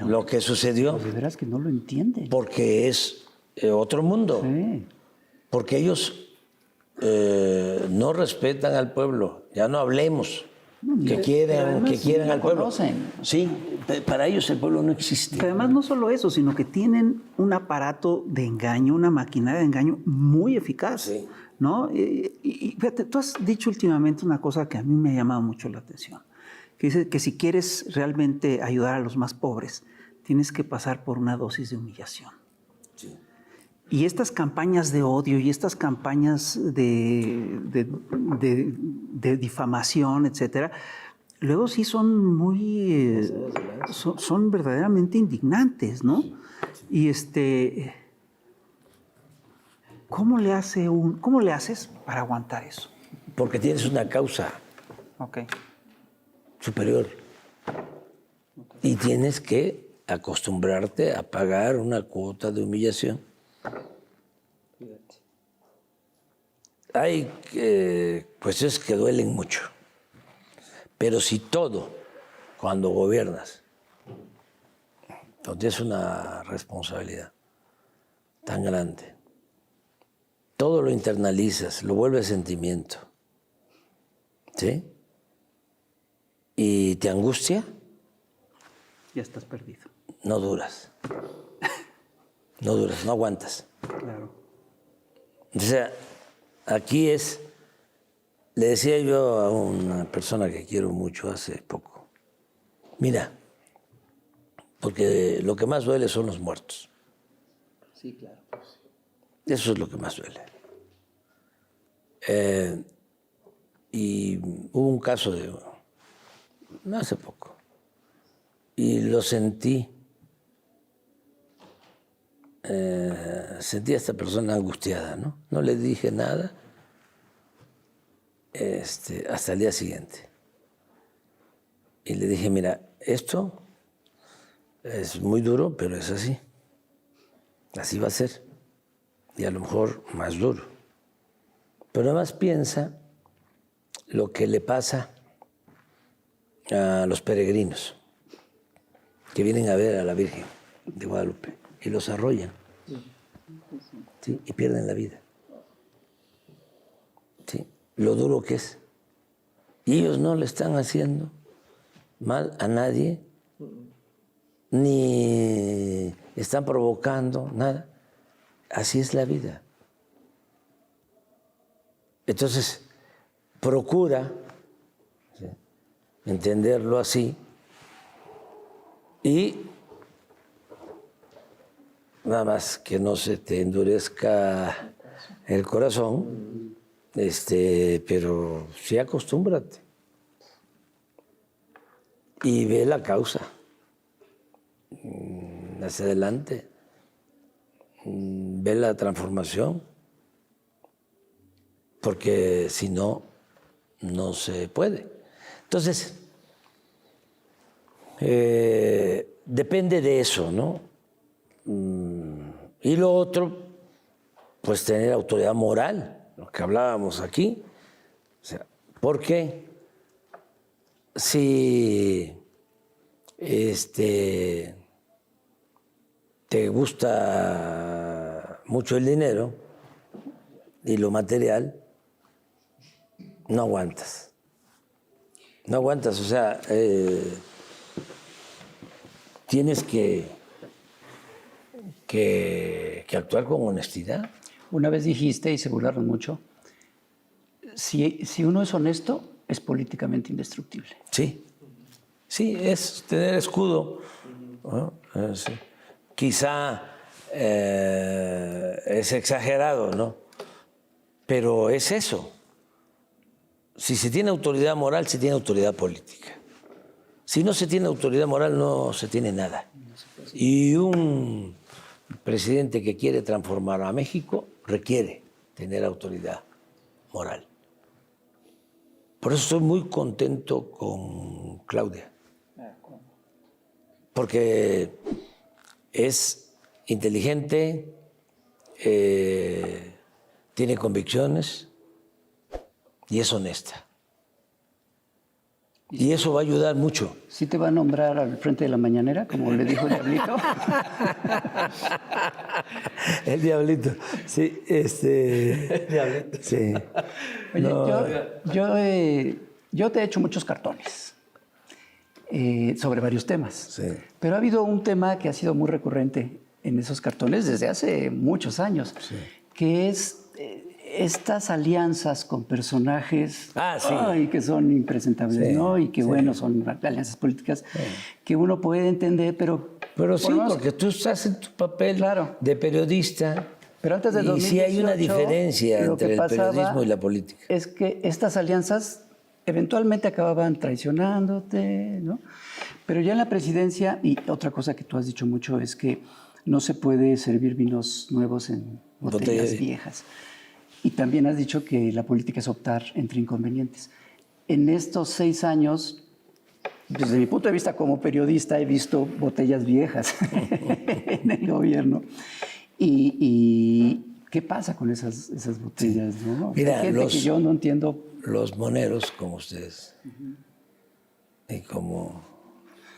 lo que sucedió? De veras que no lo entienden. Porque es otro mundo. Sí. Porque ellos no respetan al pueblo. Ya no hablemos que quieran al pueblo. Conocen. Sí, para ellos el pueblo no existe. Que además no solo eso, sino que tienen un aparato de engaño, una maquinaria de engaño muy eficaz. Sí. ¿No? Y fíjate, tú has dicho últimamente una cosa que a mí me ha llamado mucho la atención, que dice que si quieres realmente ayudar a los más pobres, tienes que pasar por una dosis de humillación. Sí. Y estas campañas de odio y estas campañas de difamación, etcétera, luego sí son muy, son verdaderamente indignantes, ¿no? Y ¿cómo le haces para aguantar eso? Porque tienes una causa superior. Y tienes que acostumbrarte a pagar una cuota de humillación. Hay cuestiones que duelen mucho. Pero si todo, cuando gobiernas, Cuando tienes una responsabilidad tan grande, todo lo internalizas, lo vuelves sentimiento, ¿sí? Y te angustia, Ya estás perdido. no duras. No duras, no aguantas. Claro. O sea, aquí le decía yo a una persona que quiero mucho hace poco, mira, porque lo que más duele son los muertos. Sí, claro. Eso es lo que más duele. Y hubo un caso no hace poco, y lo sentí. Sentí a esta persona angustiada, ¿no? No le dije nada hasta el día siguiente. Y le dije, mira, esto es muy duro, pero es así. Así va a ser. Y a lo mejor más duro. Pero además piensa lo que le pasa a los peregrinos que vienen a ver a la Virgen de Guadalupe y los arrollan, ¿sí? Y pierden la vida. ¿Sí? Lo duro que es. Y ellos no le están haciendo mal a nadie, ni están provocando nada. Así es la vida. Entonces, procura, ¿sí?, entenderlo así y nada más que no se te endurezca el corazón, pero sí acostúmbrate y ve la causa hacia adelante, ve la transformación, porque si no, no se puede. Entonces, depende de eso, ¿no? Y lo otro, pues tener autoridad moral, lo que hablábamos aquí. O sea, porque si te gusta mucho el dinero y lo material, no aguantas. No aguantas, o sea, tienes que actuar con honestidad. Una vez dijiste, y se burlaron mucho, si uno es honesto, es políticamente indestructible. Sí, sí, es tener escudo, ¿no? Sí. Quizá es exagerado, ¿no? Pero es eso. Si se tiene autoridad moral, se tiene autoridad política. Si no se tiene autoridad moral, no se tiene nada. Y un presidente que quiere transformar a México requiere tener autoridad moral. Por eso estoy muy contento con Claudia, porque es inteligente, tiene convicciones y es honesta. Y eso va a ayudar mucho. ¿Sí te va a nombrar al frente de la mañanera, como le dijo el Diablito? El Diablito, sí, El Diablito. Sí. Oye, No. yo te he hecho muchos cartones sobre varios temas. Sí. Pero ha habido un tema que ha sido muy recurrente en esos cartones desde hace muchos años, que es estas alianzas con personajes que son impresentables, ¿no? Y que, bueno, son alianzas políticas que uno puede entender, pero sí, porque tú estás en tu papel de periodista. Pero antes de 2018, y sí hay una diferencia entre el periodismo y la política. Es que estas alianzas eventualmente acababan traicionándote, ¿no? Pero ya en la presidencia, y otra cosa que tú has dicho mucho es que no se puede servir vinos nuevos en botellas viejas. Y también has dicho que la política es optar entre inconvenientes. En estos 6 años, desde mi punto de vista como periodista, he visto botellas viejas en el gobierno. ¿Y qué pasa con esas botellas? ¿No? Mira, hay gente que yo no entiendo. Los moneros, como ustedes, y como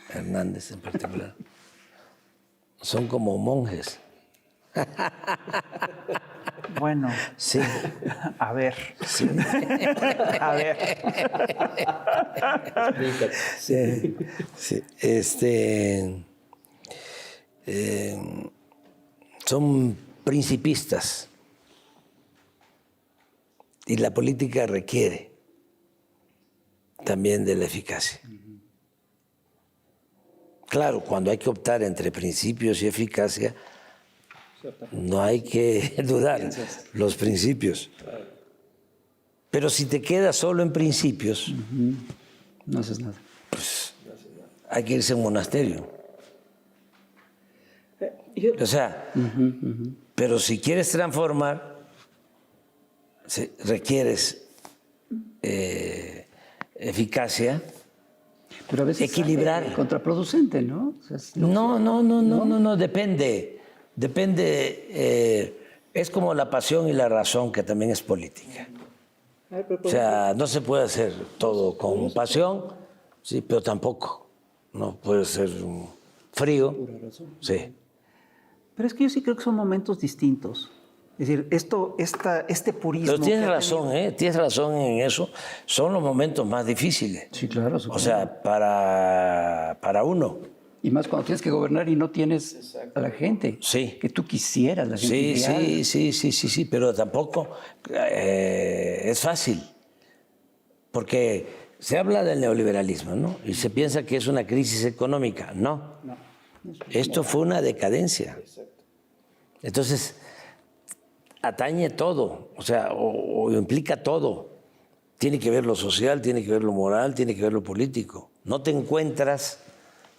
Hernández en particular, son como monjes. Bueno, Sí, a ver. sí. A ver. Sí, sí. Son principistas y la política requiere también de la eficacia. Claro, cuando hay que optar entre principios y eficacia, no hay que dudar los principios. Pero si te quedas solo en principios, No haces nada. hay que irse a un monasterio. O sea, pero si quieres transformar, requieres eficacia, Pero a veces equilibrar. sale contraproducente, ¿no? O sea, No, depende. Depende, es como la pasión y la razón, que también es política. O sea, no se puede hacer todo con pasión, sí, pero tampoco. No puede ser frío. Sí. Pero es que yo sí creo que son momentos distintos. Es decir, este purismo. Pero tienes que ha razón, tenido- tienes razón en eso. Son los momentos más difíciles. Sí, claro. O sea, para uno. Y más cuando tienes que gobernar y no tienes a la gente Sí. que tú quisieras, la gente ideal. Sí, pero tampoco es fácil. Porque se habla del neoliberalismo, ¿no? Y se piensa que es una crisis económica. No. Esto fue una decadencia. Entonces, atañe todo, o sea, o implica todo. Tiene que ver lo social, tiene que ver lo moral, tiene que ver lo político. No te encuentras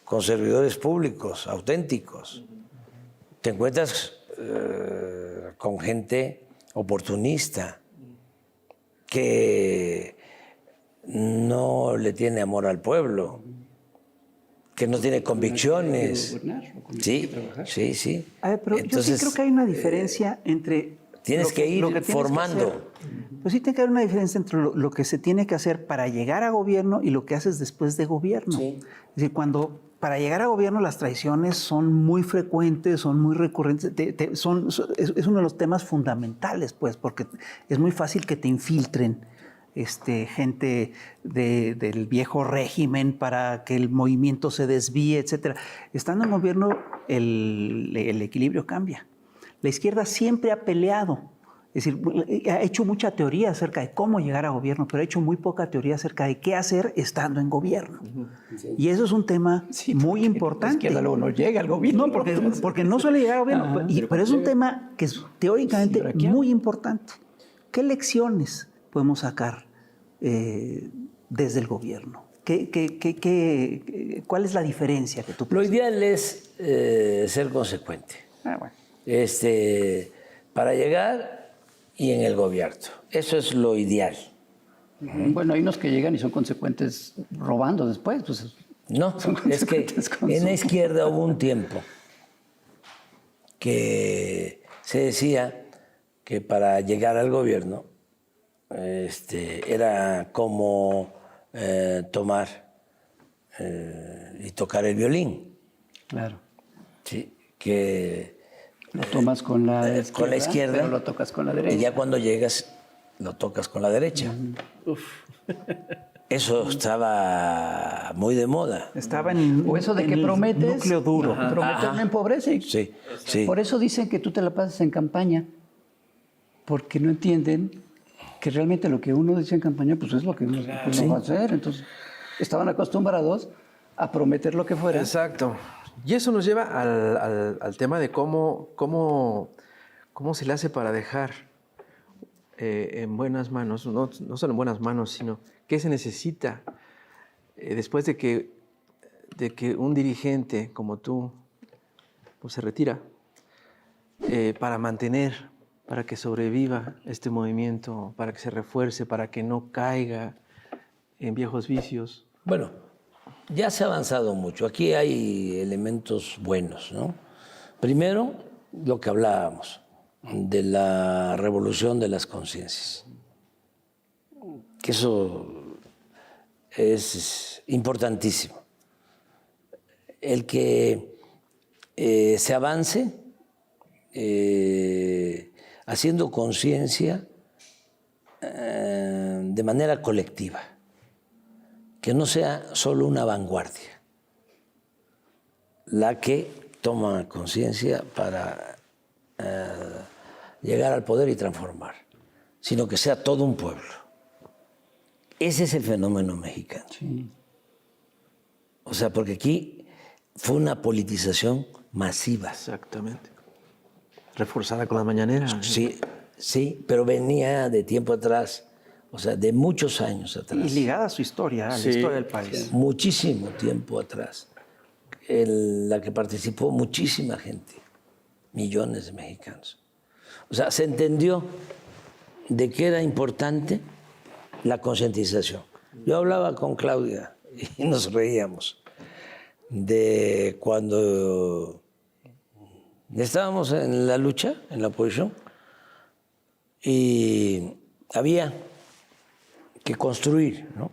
con servidores públicos auténticos. Te encuentras con gente oportunista que no le tiene amor al pueblo, que no tiene convicciones. Sí. A ver, pero yo sí Entonces, creo que hay una diferencia entre... tienes que ir tienes que formando. hacer. Pues sí tiene que haber una diferencia entre lo que se tiene que hacer para llegar a gobierno y lo que haces después de gobierno. Es decir, para llegar a gobierno las traiciones son muy frecuentes, son muy recurrentes, es uno de los temas fundamentales, pues, porque es muy fácil que te infiltren gente del viejo régimen para que el movimiento se desvíe, etcétera. Estando en gobierno, el equilibrio cambia. La izquierda siempre ha peleado, es decir, ha hecho mucha teoría acerca de cómo llegar a gobierno, pero ha hecho muy poca teoría acerca de qué hacer estando en gobierno. Y eso es un tema muy importante. La izquierda luego no llega al gobierno. No, porque no suele llegar al gobierno, pero es un tema que es teóricamente muy importante. ¿Qué lecciones podemos sacar desde el gobierno? ¿Cuál es la diferencia que tú Lo puedes? ideal es ser consecuente. Bueno. Para llegar y en el gobierno. Eso es lo ideal. Bueno, hay unos que llegan y son consecuentes robando después. Pues, No, son es que consecuentes con en la su- izquierda hubo un tiempo que se decía que para llegar al gobierno era como tomar y tocar el violín. Claro. ¿Sí? Que Lo tomas con la izquierda, pero lo tocas con la derecha. y ya cuando llegas lo tocas con la derecha. Eso estaba muy de moda. Estaba en, O eso de en que el prometes. núcleo duro. Prometer no empobrece. Sí. Por eso dicen que tú te la pasas en campaña, porque no entienden que realmente lo que uno dice en campaña, pues es lo que uno va a hacer. Entonces, estaban acostumbrados a prometer lo que fuera. Exacto. Y eso nos lleva al tema de cómo se le hace para dejar en buenas manos, no solo en buenas manos, sino qué se necesita después de que un dirigente como tú pues, se retira para mantener, para que sobreviva este movimiento, para que se refuerce, para que no caiga en viejos vicios. Bueno, ya se ha avanzado mucho. Aquí hay elementos buenos, ¿no? Primero, lo que hablábamos de la revolución de las conciencias. Que eso es importantísimo. El que se avance haciendo conciencia de manera colectiva, que no sea solo una vanguardia la que toma conciencia para llegar al poder y transformar, sino que sea todo un pueblo. Ese es el fenómeno mexicano. Sí. O sea, porque aquí fue una politización masiva. Exactamente. Reforzada con la mañanera. Sí, sí, pero venía de tiempo atrás, o sea, de muchos años atrás. Y ligada a su historia, a la historia del país. Muchísimo tiempo atrás, en la que participó muchísima gente, millones de mexicanos. O sea, se entendió de que era importante la concientización. Yo hablaba con Claudia y nos reíamos de cuando estábamos en la lucha, en la oposición, y había que construir, ¿no?,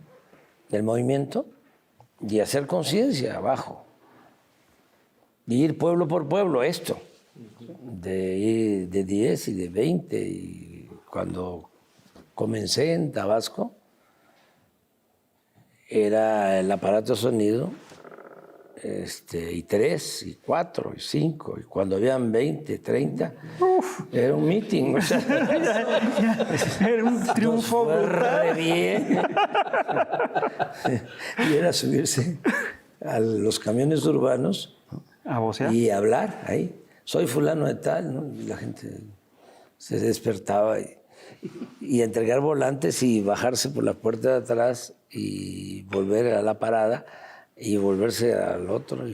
el movimiento y hacer conciencia abajo. Y ir pueblo por pueblo, esto, de ir de 10 y de 20. Y cuando comencé en Tabasco, era el aparato de sonido, y 3, y 4, y 5, y cuando habían 20, 30, era un meeting. O sea, Era un triunfo fue brutal. re bien. Y era subirse a los camiones urbanos A vocear. y hablar ahí. Soy fulano de tal, ¿no? Y la gente se despertaba y entregar volantes y bajarse por la puerta de atrás y volver a la parada y volverse al otro.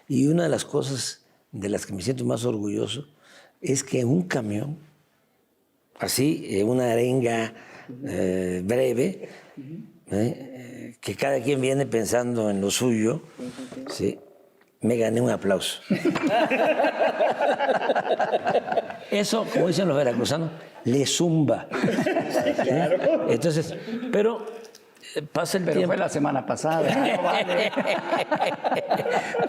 Y una de las cosas de las que me siento más orgulloso es que un camión, así, una arenga breve, que cada quien viene pensando en lo suyo, ¿sí?, me gané un aplauso. Eso, como dicen los veracruzanos, le zumba. ¿Sí? Entonces, pero pasa el Pero tiempo. fue la semana pasada. No vale.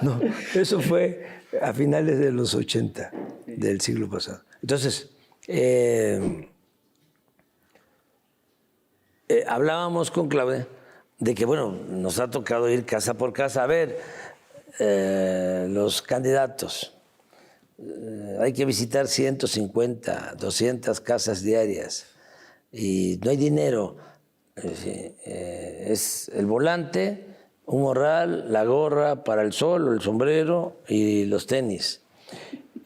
No, eso fue a finales de los 80 del siglo pasado. Entonces, hablábamos con Claudia de que, bueno, nos ha tocado ir casa por casa a ver los candidatos. Hay que visitar 150, 200 casas diarias y no hay dinero. Es el volante, un morral, la gorra para el sol o el sombrero y los tenis.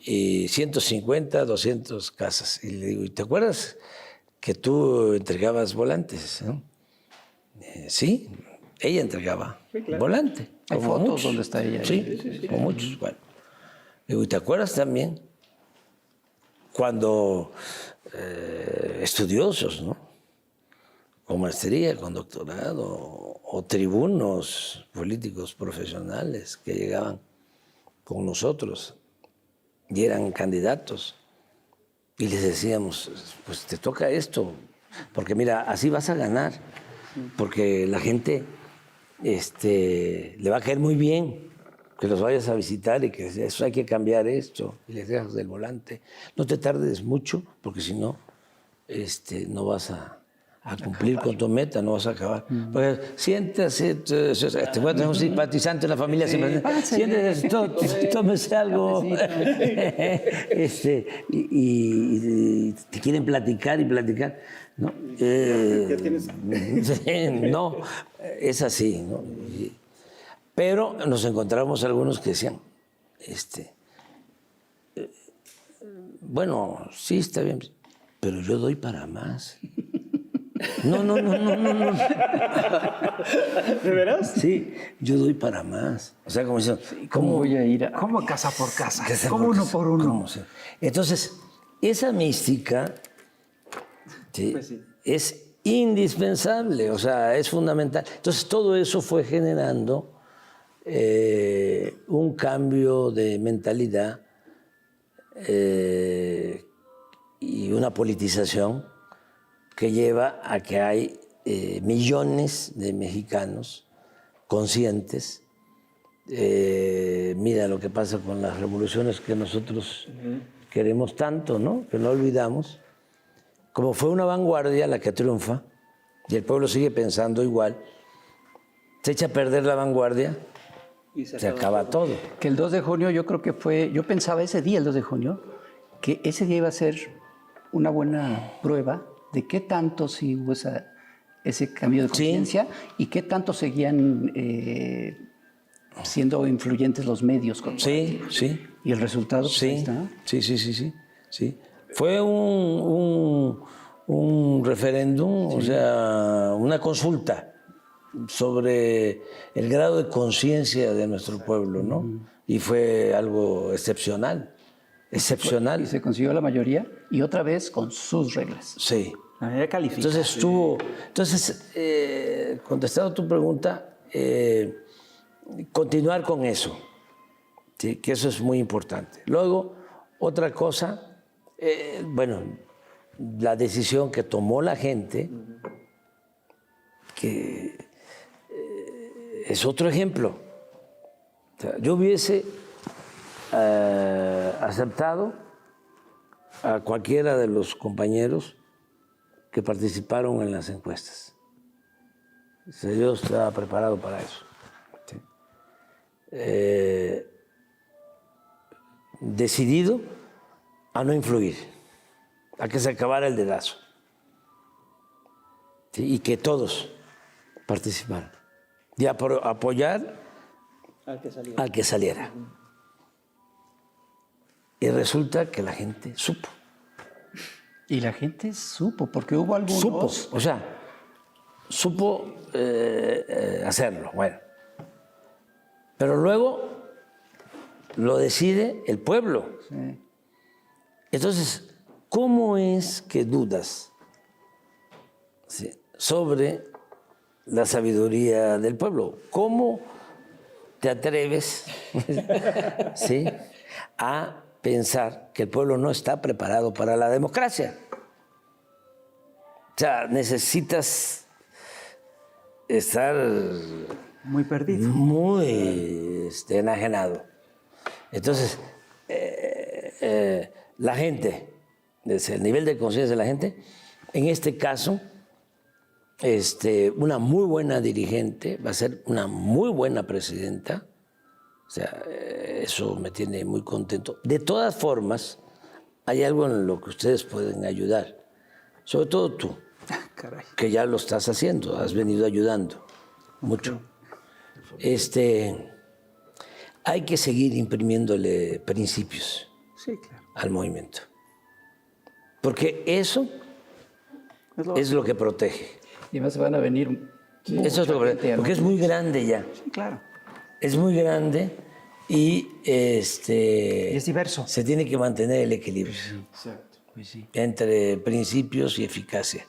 Y 150, 200 casas. Y le digo, ¿y te acuerdas que tú entregabas volantes, ¿no? Sí, ella entregaba volante. Hay como fotos muchos. donde está ella. Sí, como muchos. Bueno, le digo, ¿y te acuerdas también cuando estudiosos, ¿no?, con maestría, con doctorado, o tribunos políticos profesionales que llegaban con nosotros y eran candidatos? Y les decíamos, pues te toca esto, porque mira, así vas a ganar, porque la gente le va a caer muy bien que los vayas a visitar y que eso hay que cambiar esto, y les dejas del volante. No te tardes mucho, porque si no, no vas a cumplir con tu meta, no vas a acabar. Porque siéntese, te voy a tener un simpatizante en la familia, siéntese, tómese algo. Y te quieren platicar y platicar. No, no, es así, ¿no? Pero nos encontramos algunos que decían, bueno, sí, está bien, pero yo doy para más. No. ¿De veras? Sí, yo doy para más. O sea, como diciendo, ¿Cómo voy a ir a...? ¿Cómo casa por casa? casa ¿Cómo por uno casa? por uno? ¿Cómo se? Entonces, esa mística, ¿sí?, Pues sí. es indispensable, o sea, es fundamental. Entonces, todo eso fue generando un cambio de mentalidad y una politización que lleva a que hay millones de mexicanos conscientes Mira lo que pasa con las revoluciones que nosotros queremos tanto, ¿no? Que no olvidamos. Como fue una vanguardia la que triunfa, y el pueblo sigue pensando igual, se echa a perder la vanguardia, se acaba todo. Que el 2 de junio yo creo que fue, yo pensaba ese día, el 2 de junio, que ese día iba a ser una buena prueba de qué tanto sí hubo ese cambio de conciencia y qué tanto seguían siendo influyentes los medios. Sí, sí. Y el resultado, pues, ahí Sí, está. sí. Fue un referéndum, o sea, una consulta sobre el grado de conciencia de nuestro pueblo, ¿no? Y fue algo excepcional, excepcional. Y se consiguió la mayoría y otra vez con sus reglas. Sí. La manera calificada. Entonces, contestando tu pregunta, continuar con eso, ¿sí? Que eso es muy importante. Luego, otra cosa, bueno, la decisión que tomó la gente, que es otro ejemplo. O sea, yo hubiese aceptado a cualquiera de los compañeros que participaron en las encuestas. O sea, yo estaba preparado para eso. ¿Sí? Decidido a no influir, a que se acabara el dedazo. ¿Sí? Y que todos participaran. Y apoyar al que saliera. Y resulta que la gente supo. Y la gente supo, porque hubo algunos... Supo, o sea, supo hacerlo, bueno. Pero luego lo decide el pueblo. Sí. Entonces, ¿cómo es que dudas sobre la sabiduría del pueblo? ¿Cómo te atreves ¿sí? a pensar que el pueblo no está preparado para la democracia? O sea, necesitas estar Muy perdido. muy enajenado. Entonces, la gente, el nivel de conciencia de la gente, en este caso, una muy buena dirigente va a ser una muy buena presidenta. O sea, eso me tiene muy contento. De todas formas, hay algo en lo que ustedes pueden ayudar, sobre todo tú, Caray. que ya lo estás haciendo, has venido ayudando mucho. Hay que seguir imprimiéndole principios Sí, claro. al movimiento, porque eso es lo que protege. Y además se van a venir... Eso es lo que protege, porque es muy grande ya. Sí, claro. Es muy grande y Y es diverso. se tiene que mantener el equilibrio entre principios y eficacia.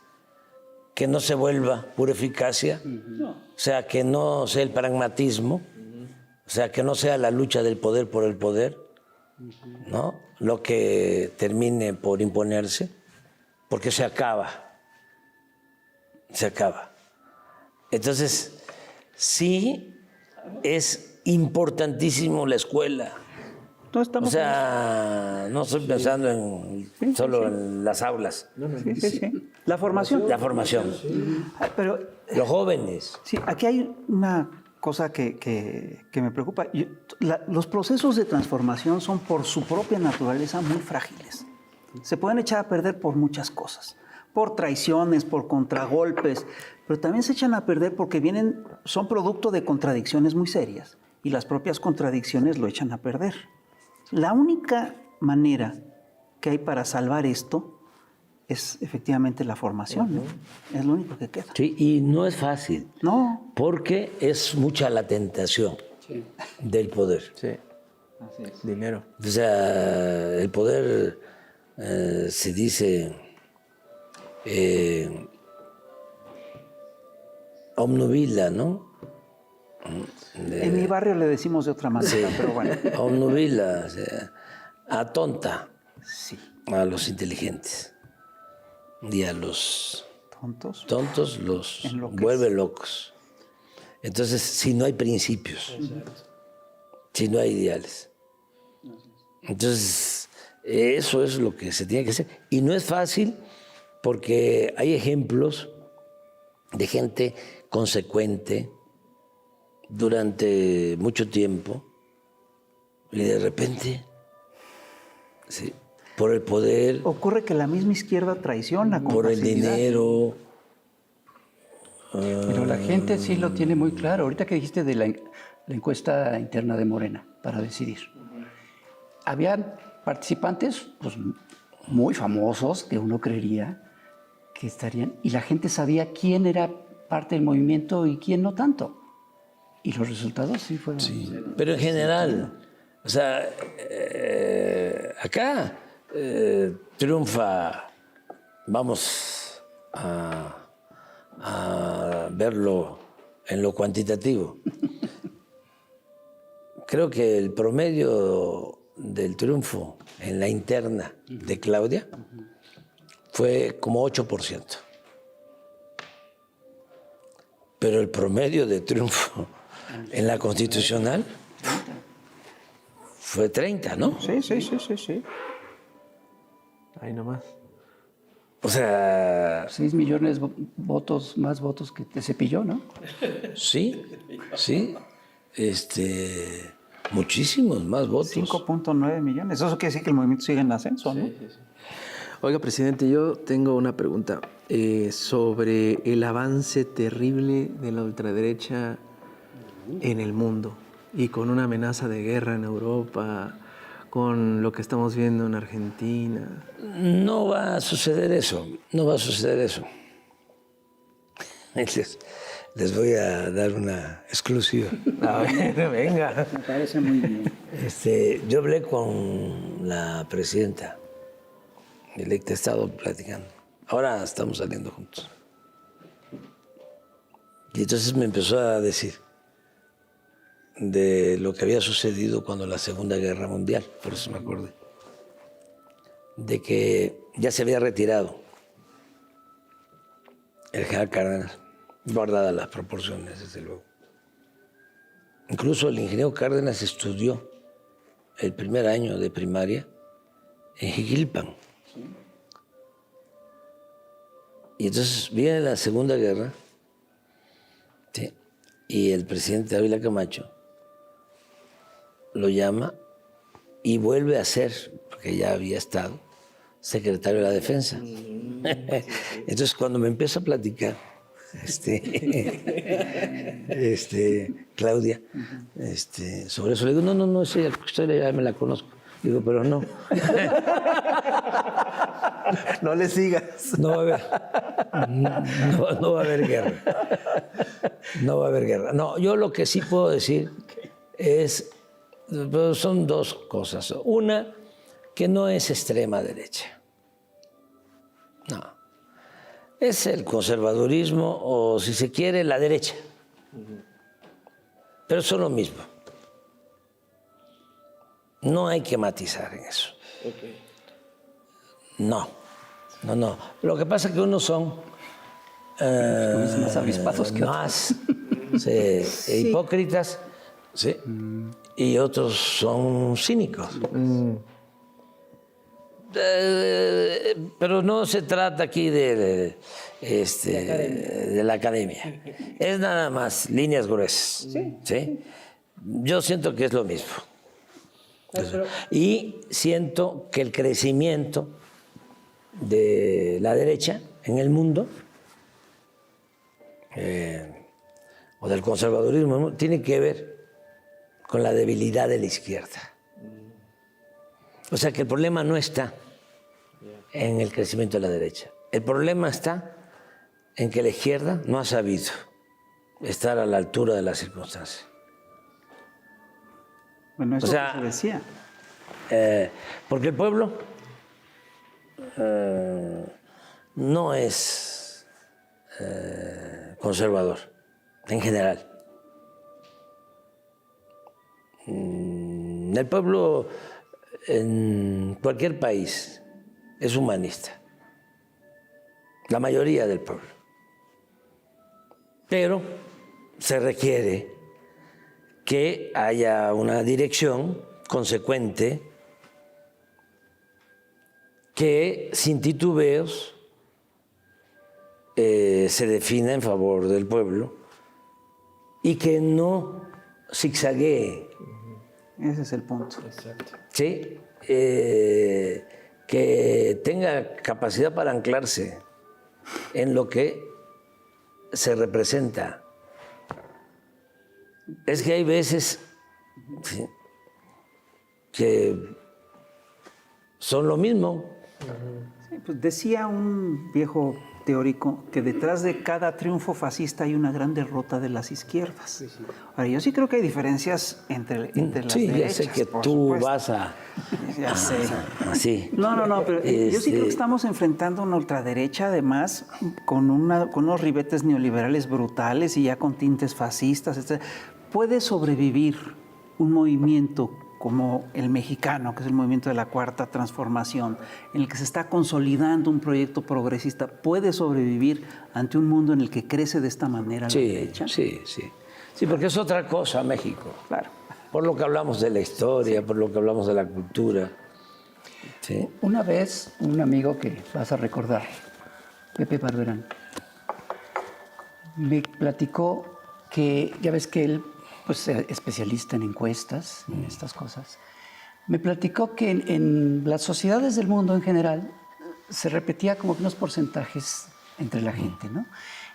Que no se vuelva pura eficacia, o sea, que no sea el pragmatismo, o sea, que no sea la lucha del poder por el poder, ¿no? Lo que termine por imponerse, porque se acaba. Se acaba. Entonces, sí es importantísimo la escuela. No O estamos sea, no estoy pensando solo en las aulas, sí. La formación. la formación. Pero Los jóvenes. sí, aquí hay una cosa que me preocupa. Los procesos de transformación son por su propia naturaleza muy frágiles. Se pueden echar a perder por muchas cosas. Por traiciones, por contragolpes, pero también se echan a perder porque son producto de contradicciones muy serias y las propias contradicciones lo echan a perder. La única manera que hay para salvar esto es efectivamente la formación, ¿no? Es lo único que queda. Sí, y no es fácil, No, porque es mucha la tentación del poder. Sí. Dinero. O sea, el poder se dice obnubila, ¿no? en mi barrio le decimos de otra manera, pero bueno. Obnubila, o sea, atonta Sí, a los inteligentes y a los tontos. tontos los Enloquece. vuelve locos. Entonces, si no hay principios, si no hay ideales. Entonces, eso es lo que se tiene que hacer. Y no es fácil porque hay ejemplos de gente consecuente durante mucho tiempo y de repente, sí, por el poder, Ocurre que la misma izquierda traiciona con por el facilidad. dinero. Pero la gente sí lo tiene muy claro. Ahorita que dijiste de la encuesta interna de Morena para decidir. Habían participantes pues, muy famosos que uno creería que estarían, y la gente sabía quién era parte del movimiento y quién no tanto. Y los resultados sí fueron. Sí, pero en general, o sea, acá triunfa, vamos a verlo en lo cuantitativo. Creo que el promedio del triunfo en la interna de Claudia fue como 8%. Pero el promedio de triunfo en la constitucional fue 30, ¿no? Sí. Ahí nomás. O sea, 6 millones votos, más votos que te Cepilló, ¿no? sí, muchísimos más votos. 5.9 millones. Eso quiere decir que el movimiento sigue en ascenso, ¿no? Oiga, presidente, yo tengo una pregunta sobre el avance terrible de la ultraderecha en el mundo y con una amenaza de guerra en Europa, con lo que estamos viendo en Argentina. No va a suceder eso, no va a suceder eso. Les voy a dar una exclusiva. A ver, venga. Me parece muy bien. Yo hablé con la presidenta electa, he estado platicando. Ahora estamos saliendo juntos. Y entonces me empezó a decir de lo que había sucedido cuando la Segunda Guerra Mundial, por eso me acordé, de que ya se había retirado el general Cárdenas, guardadas las proporciones, desde luego. Incluso el ingeniero Cárdenas estudió el primer año de primaria en Jiquilpan. Y entonces viene la Segunda Guerra, ¿sí? Y el presidente Ávila Camacho lo llama y vuelve a ser, porque ya había estado, secretario de la Defensa. Entonces, cuando me empieza a platicar, Claudia, sobre eso, le digo, no, esa historia ya me la conozco. Digo, pero no. No le sigas. No va a haber. No va a haber guerra. No va a haber guerra. No, yo lo que sí puedo decir es, son dos cosas. Una, que no es extrema derecha. No. Es el conservadurismo o, si se quiere, la derecha. Pero son lo mismo. No hay que matizar en eso. No. Lo que pasa es que unos son Más avispados que otros. más hipócritas, ¿sí? Y otros son cínicos. Pero no se trata aquí de la academia. Es nada más líneas gruesas. ¿Sí? Yo siento que es lo mismo. Y siento que el crecimiento de la derecha en el mundo o del conservadurismo tiene que ver con la debilidad de la izquierda. O sea que el problema no está en el crecimiento de la derecha. El problema está en que la izquierda no ha sabido estar a la altura de las circunstancias. Bueno, eso O sea, se decía. Porque el pueblo no es conservador en general. El pueblo en cualquier país es humanista, la mayoría del pueblo. Pero se requiere que haya una dirección consecuente que sin titubeos se defina en favor del pueblo y que no zigzaguee. Ese es el punto. ¿Sí? Que tenga capacidad para anclarse en lo que se representa. Es que hay veces, ¿sí?, que son lo mismo. Sí, pues decía un viejo teórico que detrás de cada triunfo fascista hay una gran derrota de las izquierdas. Ahora, yo sí creo que hay diferencias entre las Sí, derechas. ya sé que por tú supuesto. vas Ya sé. así. No, pero yo sí creo que estamos enfrentando una ultraderecha, además, con unos ribetes neoliberales brutales y ya con tintes fascistas, etc. ¿Puede sobrevivir un movimiento como el mexicano, que es el movimiento de la Cuarta Transformación, en el que se está consolidando un proyecto progresista? ¿Puede sobrevivir ante un mundo en el que crece de esta manera la derecha? Sí. Sí, porque es otra cosa México. Claro. Por lo que hablamos de la historia, por lo que hablamos de la cultura. ¿Sí? Una vez, un amigo que vas a recordar, Pepe Barberán, me platicó que, ya ves que él, pues, es especialista en encuestas, en estas cosas, me platicó que en las sociedades del mundo en general se repetía como que unos porcentajes entre la gente, ¿no?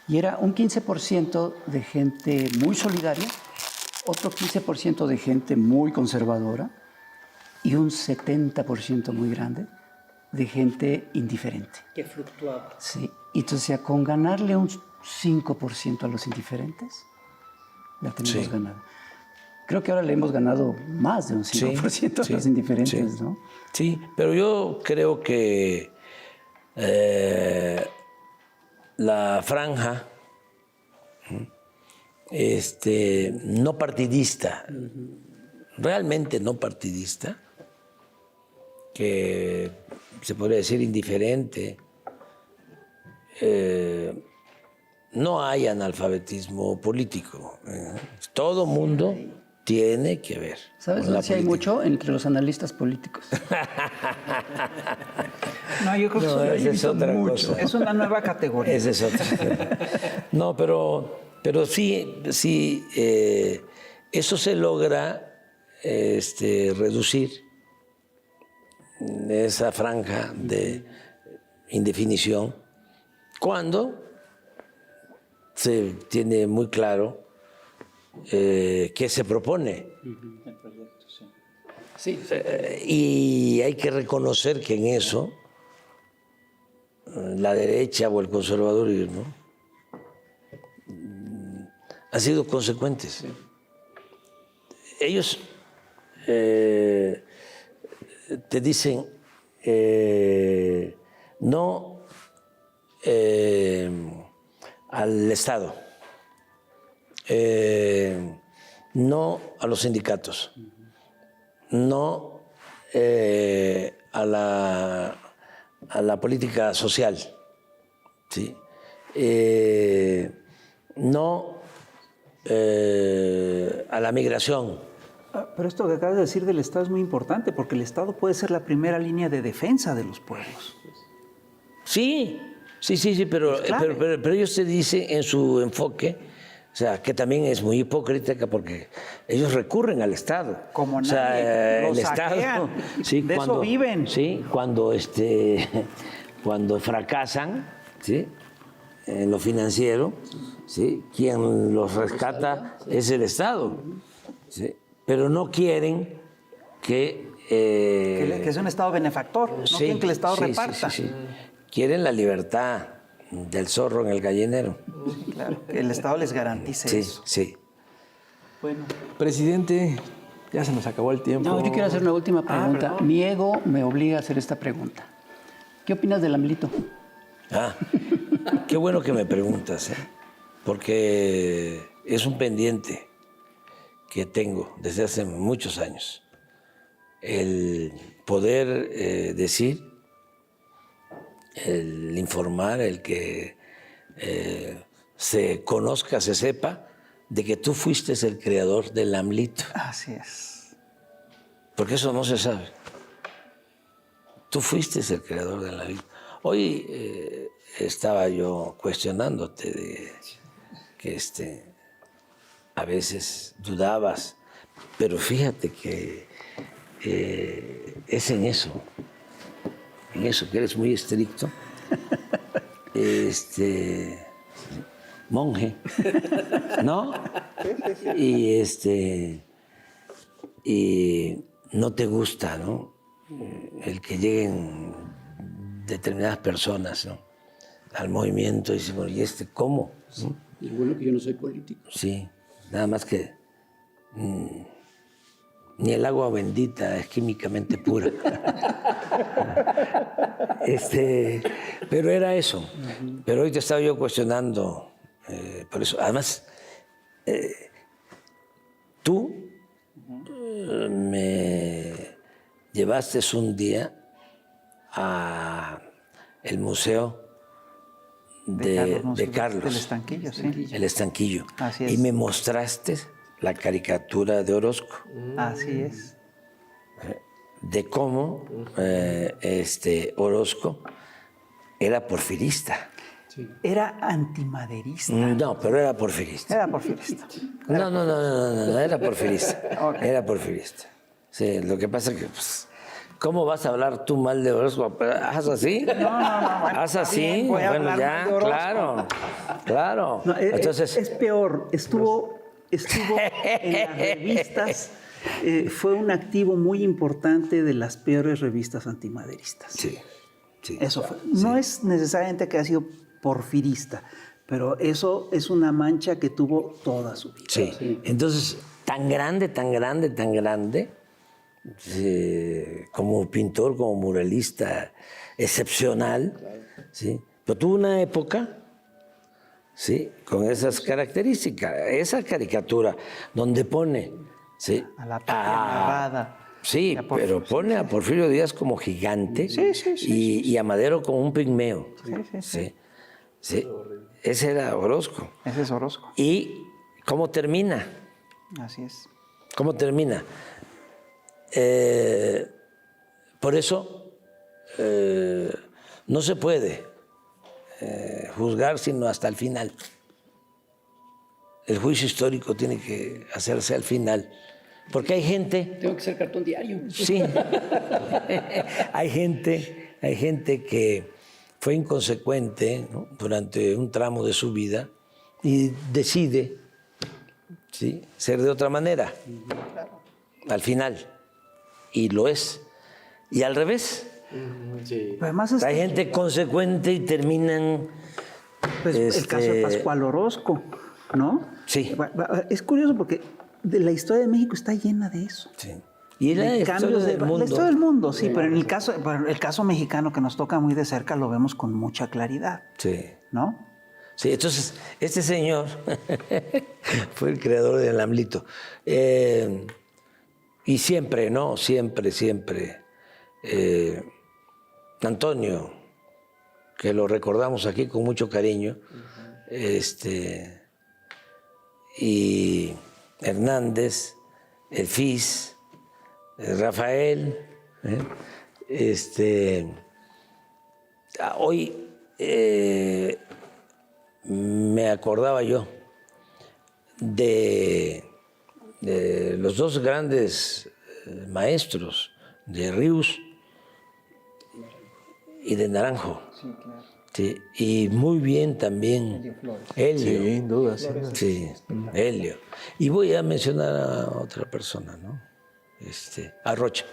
Y era un 15% de gente muy solidaria, otro 15% de gente muy conservadora y un 70% muy grande de gente indiferente. Que fluctuaba. Sí, y entonces con ganarle un 5% a los indiferentes, la tenemos ganada. Creo que ahora le hemos ganado más de un 5% a los indiferentes, ¿no? Sí, pero yo creo que la franja no partidista, realmente no partidista, que se podría decir indiferente, no hay analfabetismo político. Todo mundo tiene que ver. ¿Sabes dónde sí hay mucho? Entre los analistas políticos. No, yo creo que No, esa es otra cosa. Es una nueva categoría. Esa es otra. No, pero sí, eso se logra reducir esa franja de indefinición cuando se tiene muy claro qué se propone. Sí. Y hay que reconocer que en eso la derecha o el conservadurismo han sido consecuentes. Sí. Ellos te dicen no al Estado, no a los sindicatos, no a la política social, ¿sí? No a la migración. Pero esto que acabas de decir del Estado es muy importante, porque el Estado puede ser la primera línea de defensa de los pueblos. Sí, pero ellos te dicen en su enfoque, o sea, que también es muy hipócrita porque ellos recurren al Estado. Como nadie, o sea, lo el saquean. Estado, sí, de eso viven. Sí, cuando fracasan, ¿sí?, en lo financiero, ¿sí?, quien los rescata es el Estado, ¿sí? Pero no quieren que es un Estado benefactor, no quieren que el Estado reparta. Sí. Quieren la libertad del zorro en el gallinero. Sí, claro, que el Estado les garantice eso. Sí. Bueno. Presidente, ya se nos acabó el tiempo. No, yo quiero hacer una última pregunta. Mi ego me obliga a hacer esta pregunta. ¿Qué opinas del AMLito? Qué bueno que me preguntas, porque es un pendiente que tengo desde hace muchos años. El poder decir, el informar, el que se conozca, se sepa de que tú fuiste el creador del AMLito, Así es. porque eso no se sabe. Tú fuiste el creador del AMLito. Hoy estaba yo cuestionándote de que a veces dudabas, pero fíjate que es en eso que eres muy estricto, monje, ¿no? Y no te gusta, ¿no? El que lleguen determinadas personas, ¿no?, al movimiento y dicen, ¿y cómo? ¿No? Y lo bueno que yo no soy político. Sí, nada más que ni el agua bendita es químicamente pura. Pero era eso. Pero hoy te estaba yo cuestionando por eso. Además, tú me llevaste un día a el museo de Carlos. Del Estanquillo, sí. El Estanquillo. Así es. Y me mostraste la caricatura de Orozco, Así es. de cómo Orozco era porfirista. Era antimaderista. No, pero era porfirista. Era porfirista. No, era porfirista. Ok. Era porfirista. Sí, lo que pasa es que, pues, ¿cómo vas a hablar tú mal de Orozco? ¿Haz así? No, bueno, ¿Haz así? bien, voy a Bueno, hablar ya, mal de Orozco. claro. No, Entonces, es peor. Estuvo en las revistas. Fue un activo muy importante de las peores revistas antimaderistas. sí. Eso fue. No es necesariamente que haya sido porfirista, pero eso es una mancha que tuvo toda su vida. Sí. Entonces, tan grande, como pintor, como muralista, excepcional, ¿sí? Pero tuvo una época, ¿sí?, con esas características. Esa caricatura donde pone, ¿sí?, A la Tapia narrada. sí, Y a Porfirio, pero pone a Porfirio Díaz como gigante y a Madero como un pigmeo. Sí. Ese era Orozco. Ese es Orozco. ¿Y cómo termina? Así es. ¿Cómo termina? Por eso no se puede juzgar sino hasta el final. El juicio histórico tiene que hacerse al final. Porque hay gente... Tengo que ser cartón diario. Sí. hay gente que fue inconsecuente, ¿no?, durante un tramo de su vida y decide, ¿sí?, ser de otra manera al final. Y lo es. Y al revés. Pero además Hay gente consecuente y terminan... pues, el caso de Pascual Orozco, ¿no? Sí. Es curioso porque la historia de México está llena de eso. Sí. Y la De historia cambios del mundo. La historia del mundo, sí, pero en el caso mexicano que nos toca muy de cerca lo vemos con mucha claridad, Sí. ¿no? Sí, entonces, este señor fue el creador del AMLito. Y siempre, ¿no? Siempre. Antonio, que lo recordamos aquí con mucho cariño, y Hernández, el FIS, Rafael, hoy me acordaba yo de los dos grandes maestros, de Ríos y de Naranjo. Sí, claro. Sí, y muy bien también Helio. Sin duda, sí. Sí, Helio. Y voy a mencionar a otra persona, ¿no? A Rocha.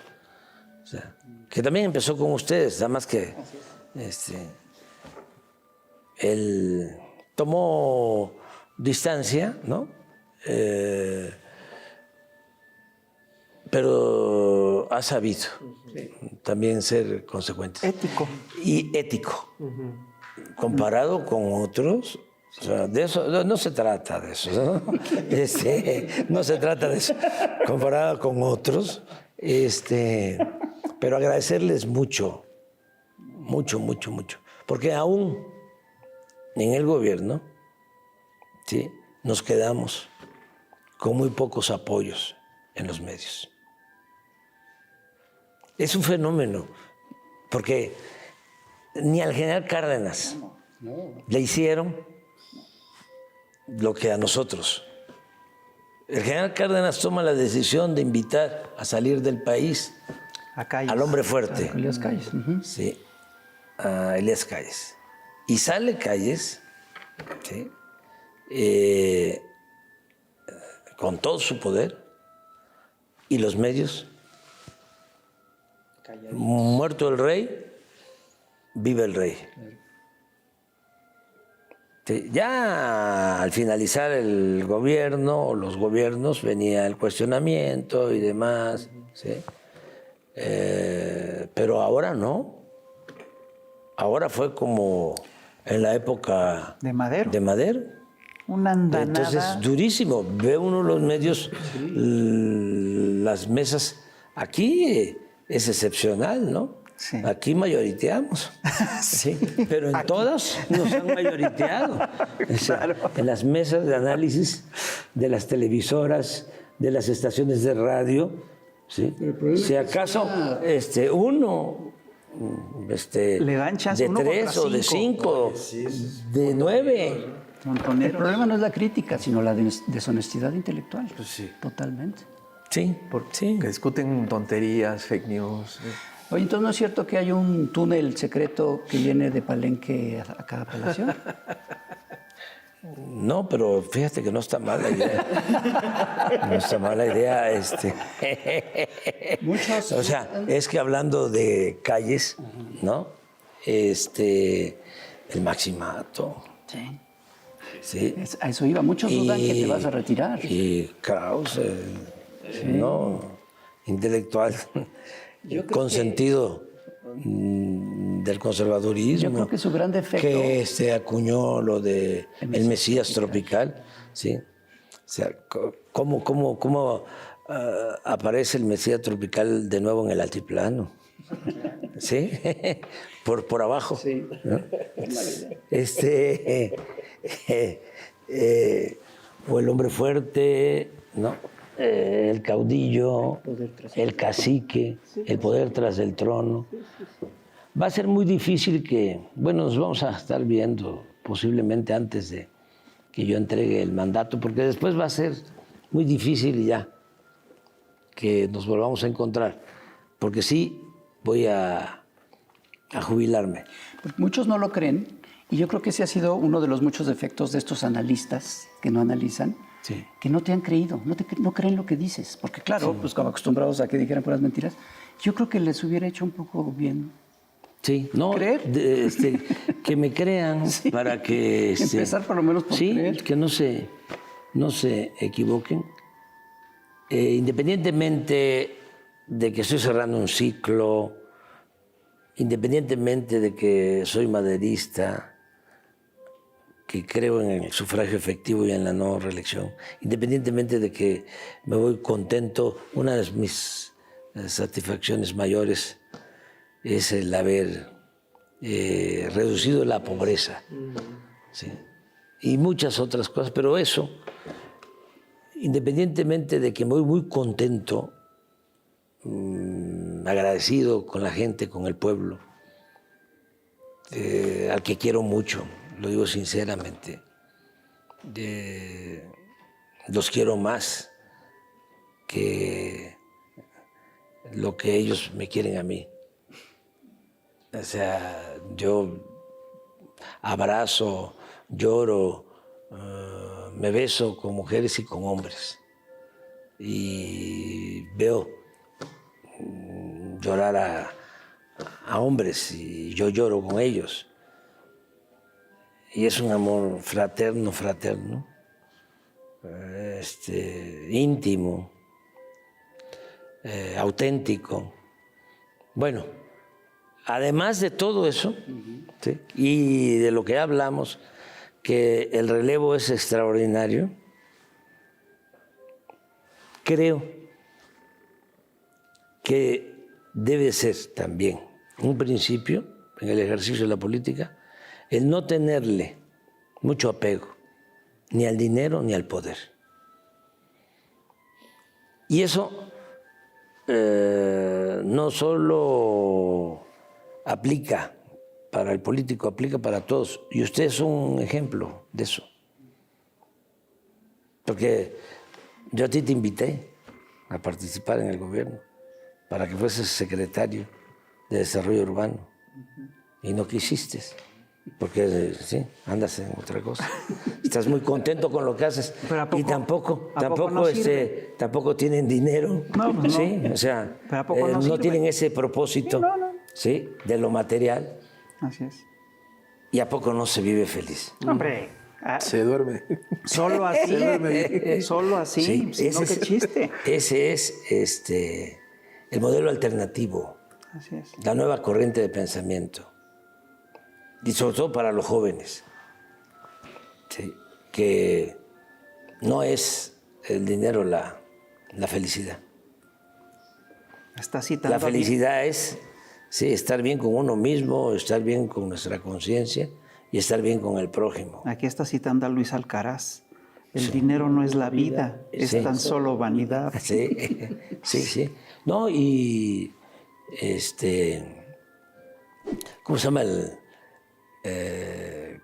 O sea, que también empezó con ustedes, nada más que él tomó distancia, ¿no? Pero ha sabido también ser consecuente. Ético. Y ético. Comparado con otros, o sea, de eso no se trata de eso, ¿no? No se trata de eso. Comparado con otros, pero agradecerles mucho, porque aún en el gobierno, ¿sí?, nos quedamos con muy pocos apoyos en los medios. Es un fenómeno, porque ni al general Cárdenas le hicieron lo que a nosotros. El general Cárdenas toma la decisión de invitar a salir del país A Calles. al hombre fuerte, Elías Calles. sí, a Elías Calles. Y sale Calles, ¿sí? Con todo su poder, y los medios, muerto el rey, vive el rey. Sí, ya al finalizar el gobierno, o los gobiernos, venía el cuestionamiento y demás, ¿sí? Pero ahora no. Ahora fue como en la época De Madero. de Madero. Una andanada. Entonces, durísimo. Ve uno los medios, las mesas. Aquí es excepcional, ¿no? Sí. Aquí mayoriteamos. Sí. Pero en todas nos han mayoriteado. O sea, en las mesas de análisis de las televisoras, de las estaciones de radio, ¿sí? Si acaso uno Le dan chance de uno 3 contra o de 5, de 9. El Montonero. problema no es la crítica, sino la deshonestidad intelectual. Pues sí. Totalmente. Sí, sí. Que discuten tonterías, fake news. Oye, entonces, ¿no es cierto que hay un túnel secreto que viene de Palenque a cada palacio? No, pero fíjate que no está mala idea. No está mala idea. Muchos. O sea, es que hablando de calles, ¿no? El Maximato, Sí. ¿sí? A eso iba. Muchos dudan que te vas a retirar. Y Krause, ¿no? Intelectual, Yo creo consentido del conservadurismo. Yo creo que su gran defecto- Que acuñó lo de el Mesías tropical, ¿sí? O sea, ¿cómo aparece el Mesías tropical de nuevo en el altiplano? ¿Sí? Por abajo. Sí. ¿No? O el hombre fuerte, ¿no? El caudillo, el cacique, el poder tras el trono. Va a ser muy difícil bueno, nos vamos a estar viendo posiblemente antes de que yo entregue el mandato, porque después va a ser muy difícil ya que nos volvamos a encontrar, porque sí voy a jubilarme. Muchos no lo creen, y yo creo que ese ha sido uno de los muchos defectos de estos analistas que no analizan, Sí. que no te han creído, no creen lo que dices, porque claro, pues como acostumbrados a que dijeran puras mentiras, yo creo que les hubiera hecho un poco bien. Sí, no, ¿Creer? Que me crean para que... Empezar por lo menos por sí, creer. que no se equivoquen. Independientemente de que estoy cerrando un ciclo, independientemente de que soy maderista, que creo en el sufragio efectivo y en la no reelección, independientemente de que me voy contento, una de mis satisfacciones mayores es el haber reducido la pobreza, ¿sí? Y muchas otras cosas, pero eso, independientemente de que me voy muy contento, agradecido con la gente, con el pueblo, al que quiero mucho, lo digo sinceramente, los quiero más que lo que ellos me quieren a mí. O sea, yo abrazo, lloro, me beso con mujeres y con hombres. Y veo llorar a hombres y yo lloro con ellos. Y es un amor fraterno, íntimo, auténtico. Bueno, además de todo eso, ¿sí? Y de lo que hablamos, que el relevo es extraordinario, creo que debe ser también un principio en el ejercicio de la política el no tenerle mucho apego ni al dinero ni al poder. Y eso no solo aplica para el político, aplica para todos. Y usted es un ejemplo de eso. Porque yo a ti te invité a participar en el gobierno para que fueses secretario de Desarrollo Urbano. Y no quisiste, porque sí, andas en otra cosa. Estás muy contento con lo que haces. Pero ¿a poco- y tampoco no sirve? tampoco tienen dinero. No, pues no. Sí, o sea, Pero ¿a poco no sirve? tienen ese propósito, Sí, no. ¿sí? De lo material. Así es. ¿Y a poco no se vive feliz? Hombre, Se duerme. solo así, solo así, Sí, si no, qué chiste. Ese es el modelo alternativo, Así es. la nueva corriente de pensamiento. Y sobre todo para los jóvenes, ¿sí? Que no es el dinero la felicidad. Está citando La felicidad es estar bien con uno mismo, estar bien con nuestra conciencia y estar bien con el prójimo. Aquí está citando a Luis Alcaraz. El dinero no es la vida, es Sí. tan solo vanidad. Sí, sí. No, y ¿cómo se llama el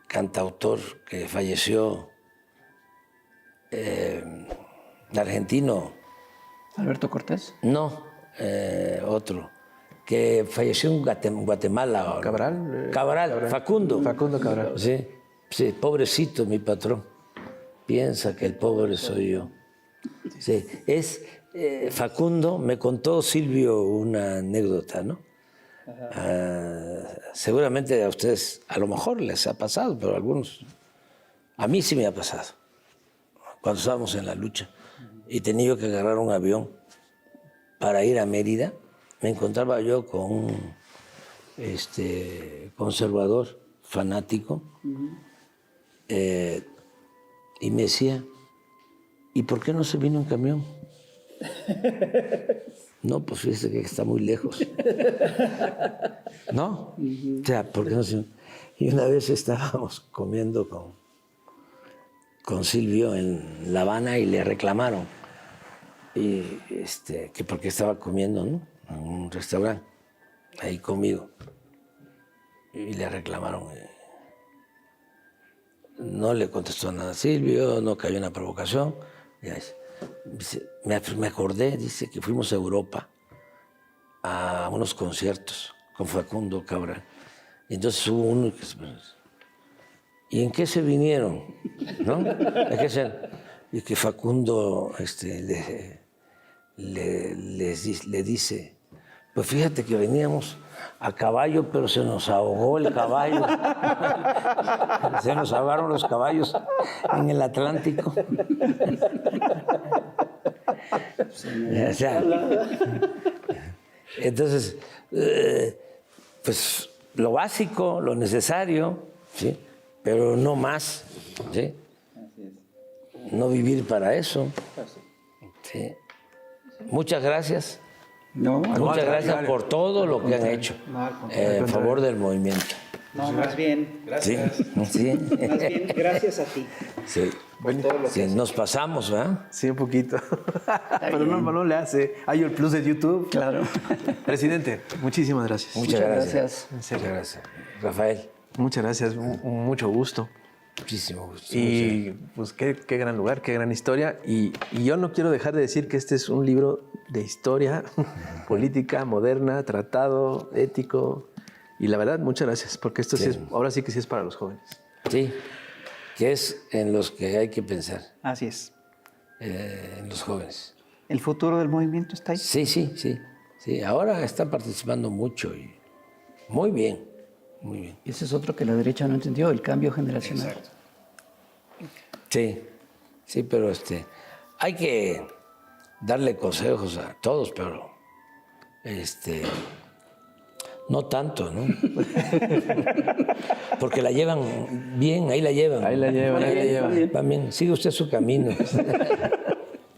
cantautor que falleció? Argentino. Alberto Cortés. No, otro. Que falleció en Guatemala. ¿Cabral? Cabral, Facundo. Facundo Cabral. Sí, sí, pobrecito mi patrón. Piensa que el pobre soy yo. Sí, es Facundo, me contó Silvio una anécdota, ¿no? Seguramente a ustedes, a lo mejor les ha pasado, pero a algunos, a mí sí me ha pasado. Cuando estábamos en la lucha y tenía yo que agarrar un avión para ir a Mérida, me encontraba yo con un conservador fanático y me decía, ¿y por qué no se vino en camión? No, pues fíjese que está muy lejos. ¿No? O sea, ¿por qué no se... Y una vez estábamos comiendo con Silvio en La Habana y le reclamaron y que porque estaba comiendo, ¿no? En un restaurante ahí conmigo y le reclamaron. No le contestó nada a Silvio, no cayó en la provocación. Me acordé, dice, que fuimos a Europa a unos conciertos con Facundo Cabral. Y entonces hubo uno que... ¿Y en qué se vinieron? ¿No? Y que Facundo le dice, pues fíjate que veníamos a caballo, pero se nos ahogó el caballo. Se nos ahogaron los caballos en el Atlántico. O sea, entonces, pues lo básico, lo necesario, ¿sí? Pero no más, ¿sí? No vivir para eso. ¿Sí? Muchas gracias. No, Muchas gracias por todo lo que han hecho en favor del movimiento. No, más bien, Gracias. Sí, más bien, gracias a ti. sí. Sí, nos pasamos, ¿verdad? Sí, un poquito. Pero no le hace. Hay el plus de YouTube. claro. Presidente, muchísimas gracias. Muchas gracias. gracias. Muchas gracias. Rafael, Muchas gracias. Mucho gusto. muchísimo gusto. Y pues qué gran lugar, qué gran historia. Y yo no quiero dejar de decir que este es un libro de historia política moderna, tratado, ético. Y la verdad, muchas gracias, porque esto sí es, ahora sí que sí es para los jóvenes. Sí, que es en los que hay que pensar, Así es. en los jóvenes. El futuro del movimiento está ahí. Sí. Ahora están participando mucho y muy bien, muy bien. Ese es otro que la derecha no entendió, el cambio generacional. Sí, pero hay que darle consejos a todos, pero no tanto, ¿no? Porque la llevan bien, ahí la llevan. Ahí la llevan. Van bien. Sigue usted su camino.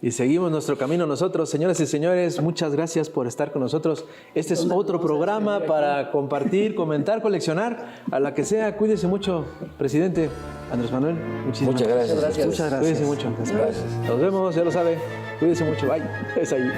Y seguimos nuestro camino nosotros. Señoras y señores, muchas gracias por estar con nosotros. Este es otro programa para compartir, comentar, coleccionar. A la que sea, cuídese mucho, presidente Andrés Manuel. Muchas gracias. Muchas gracias. Cuídese mucho. Gracias. Nos vemos, ya lo sabe. Cuídese mucho. Bye. Es ahí.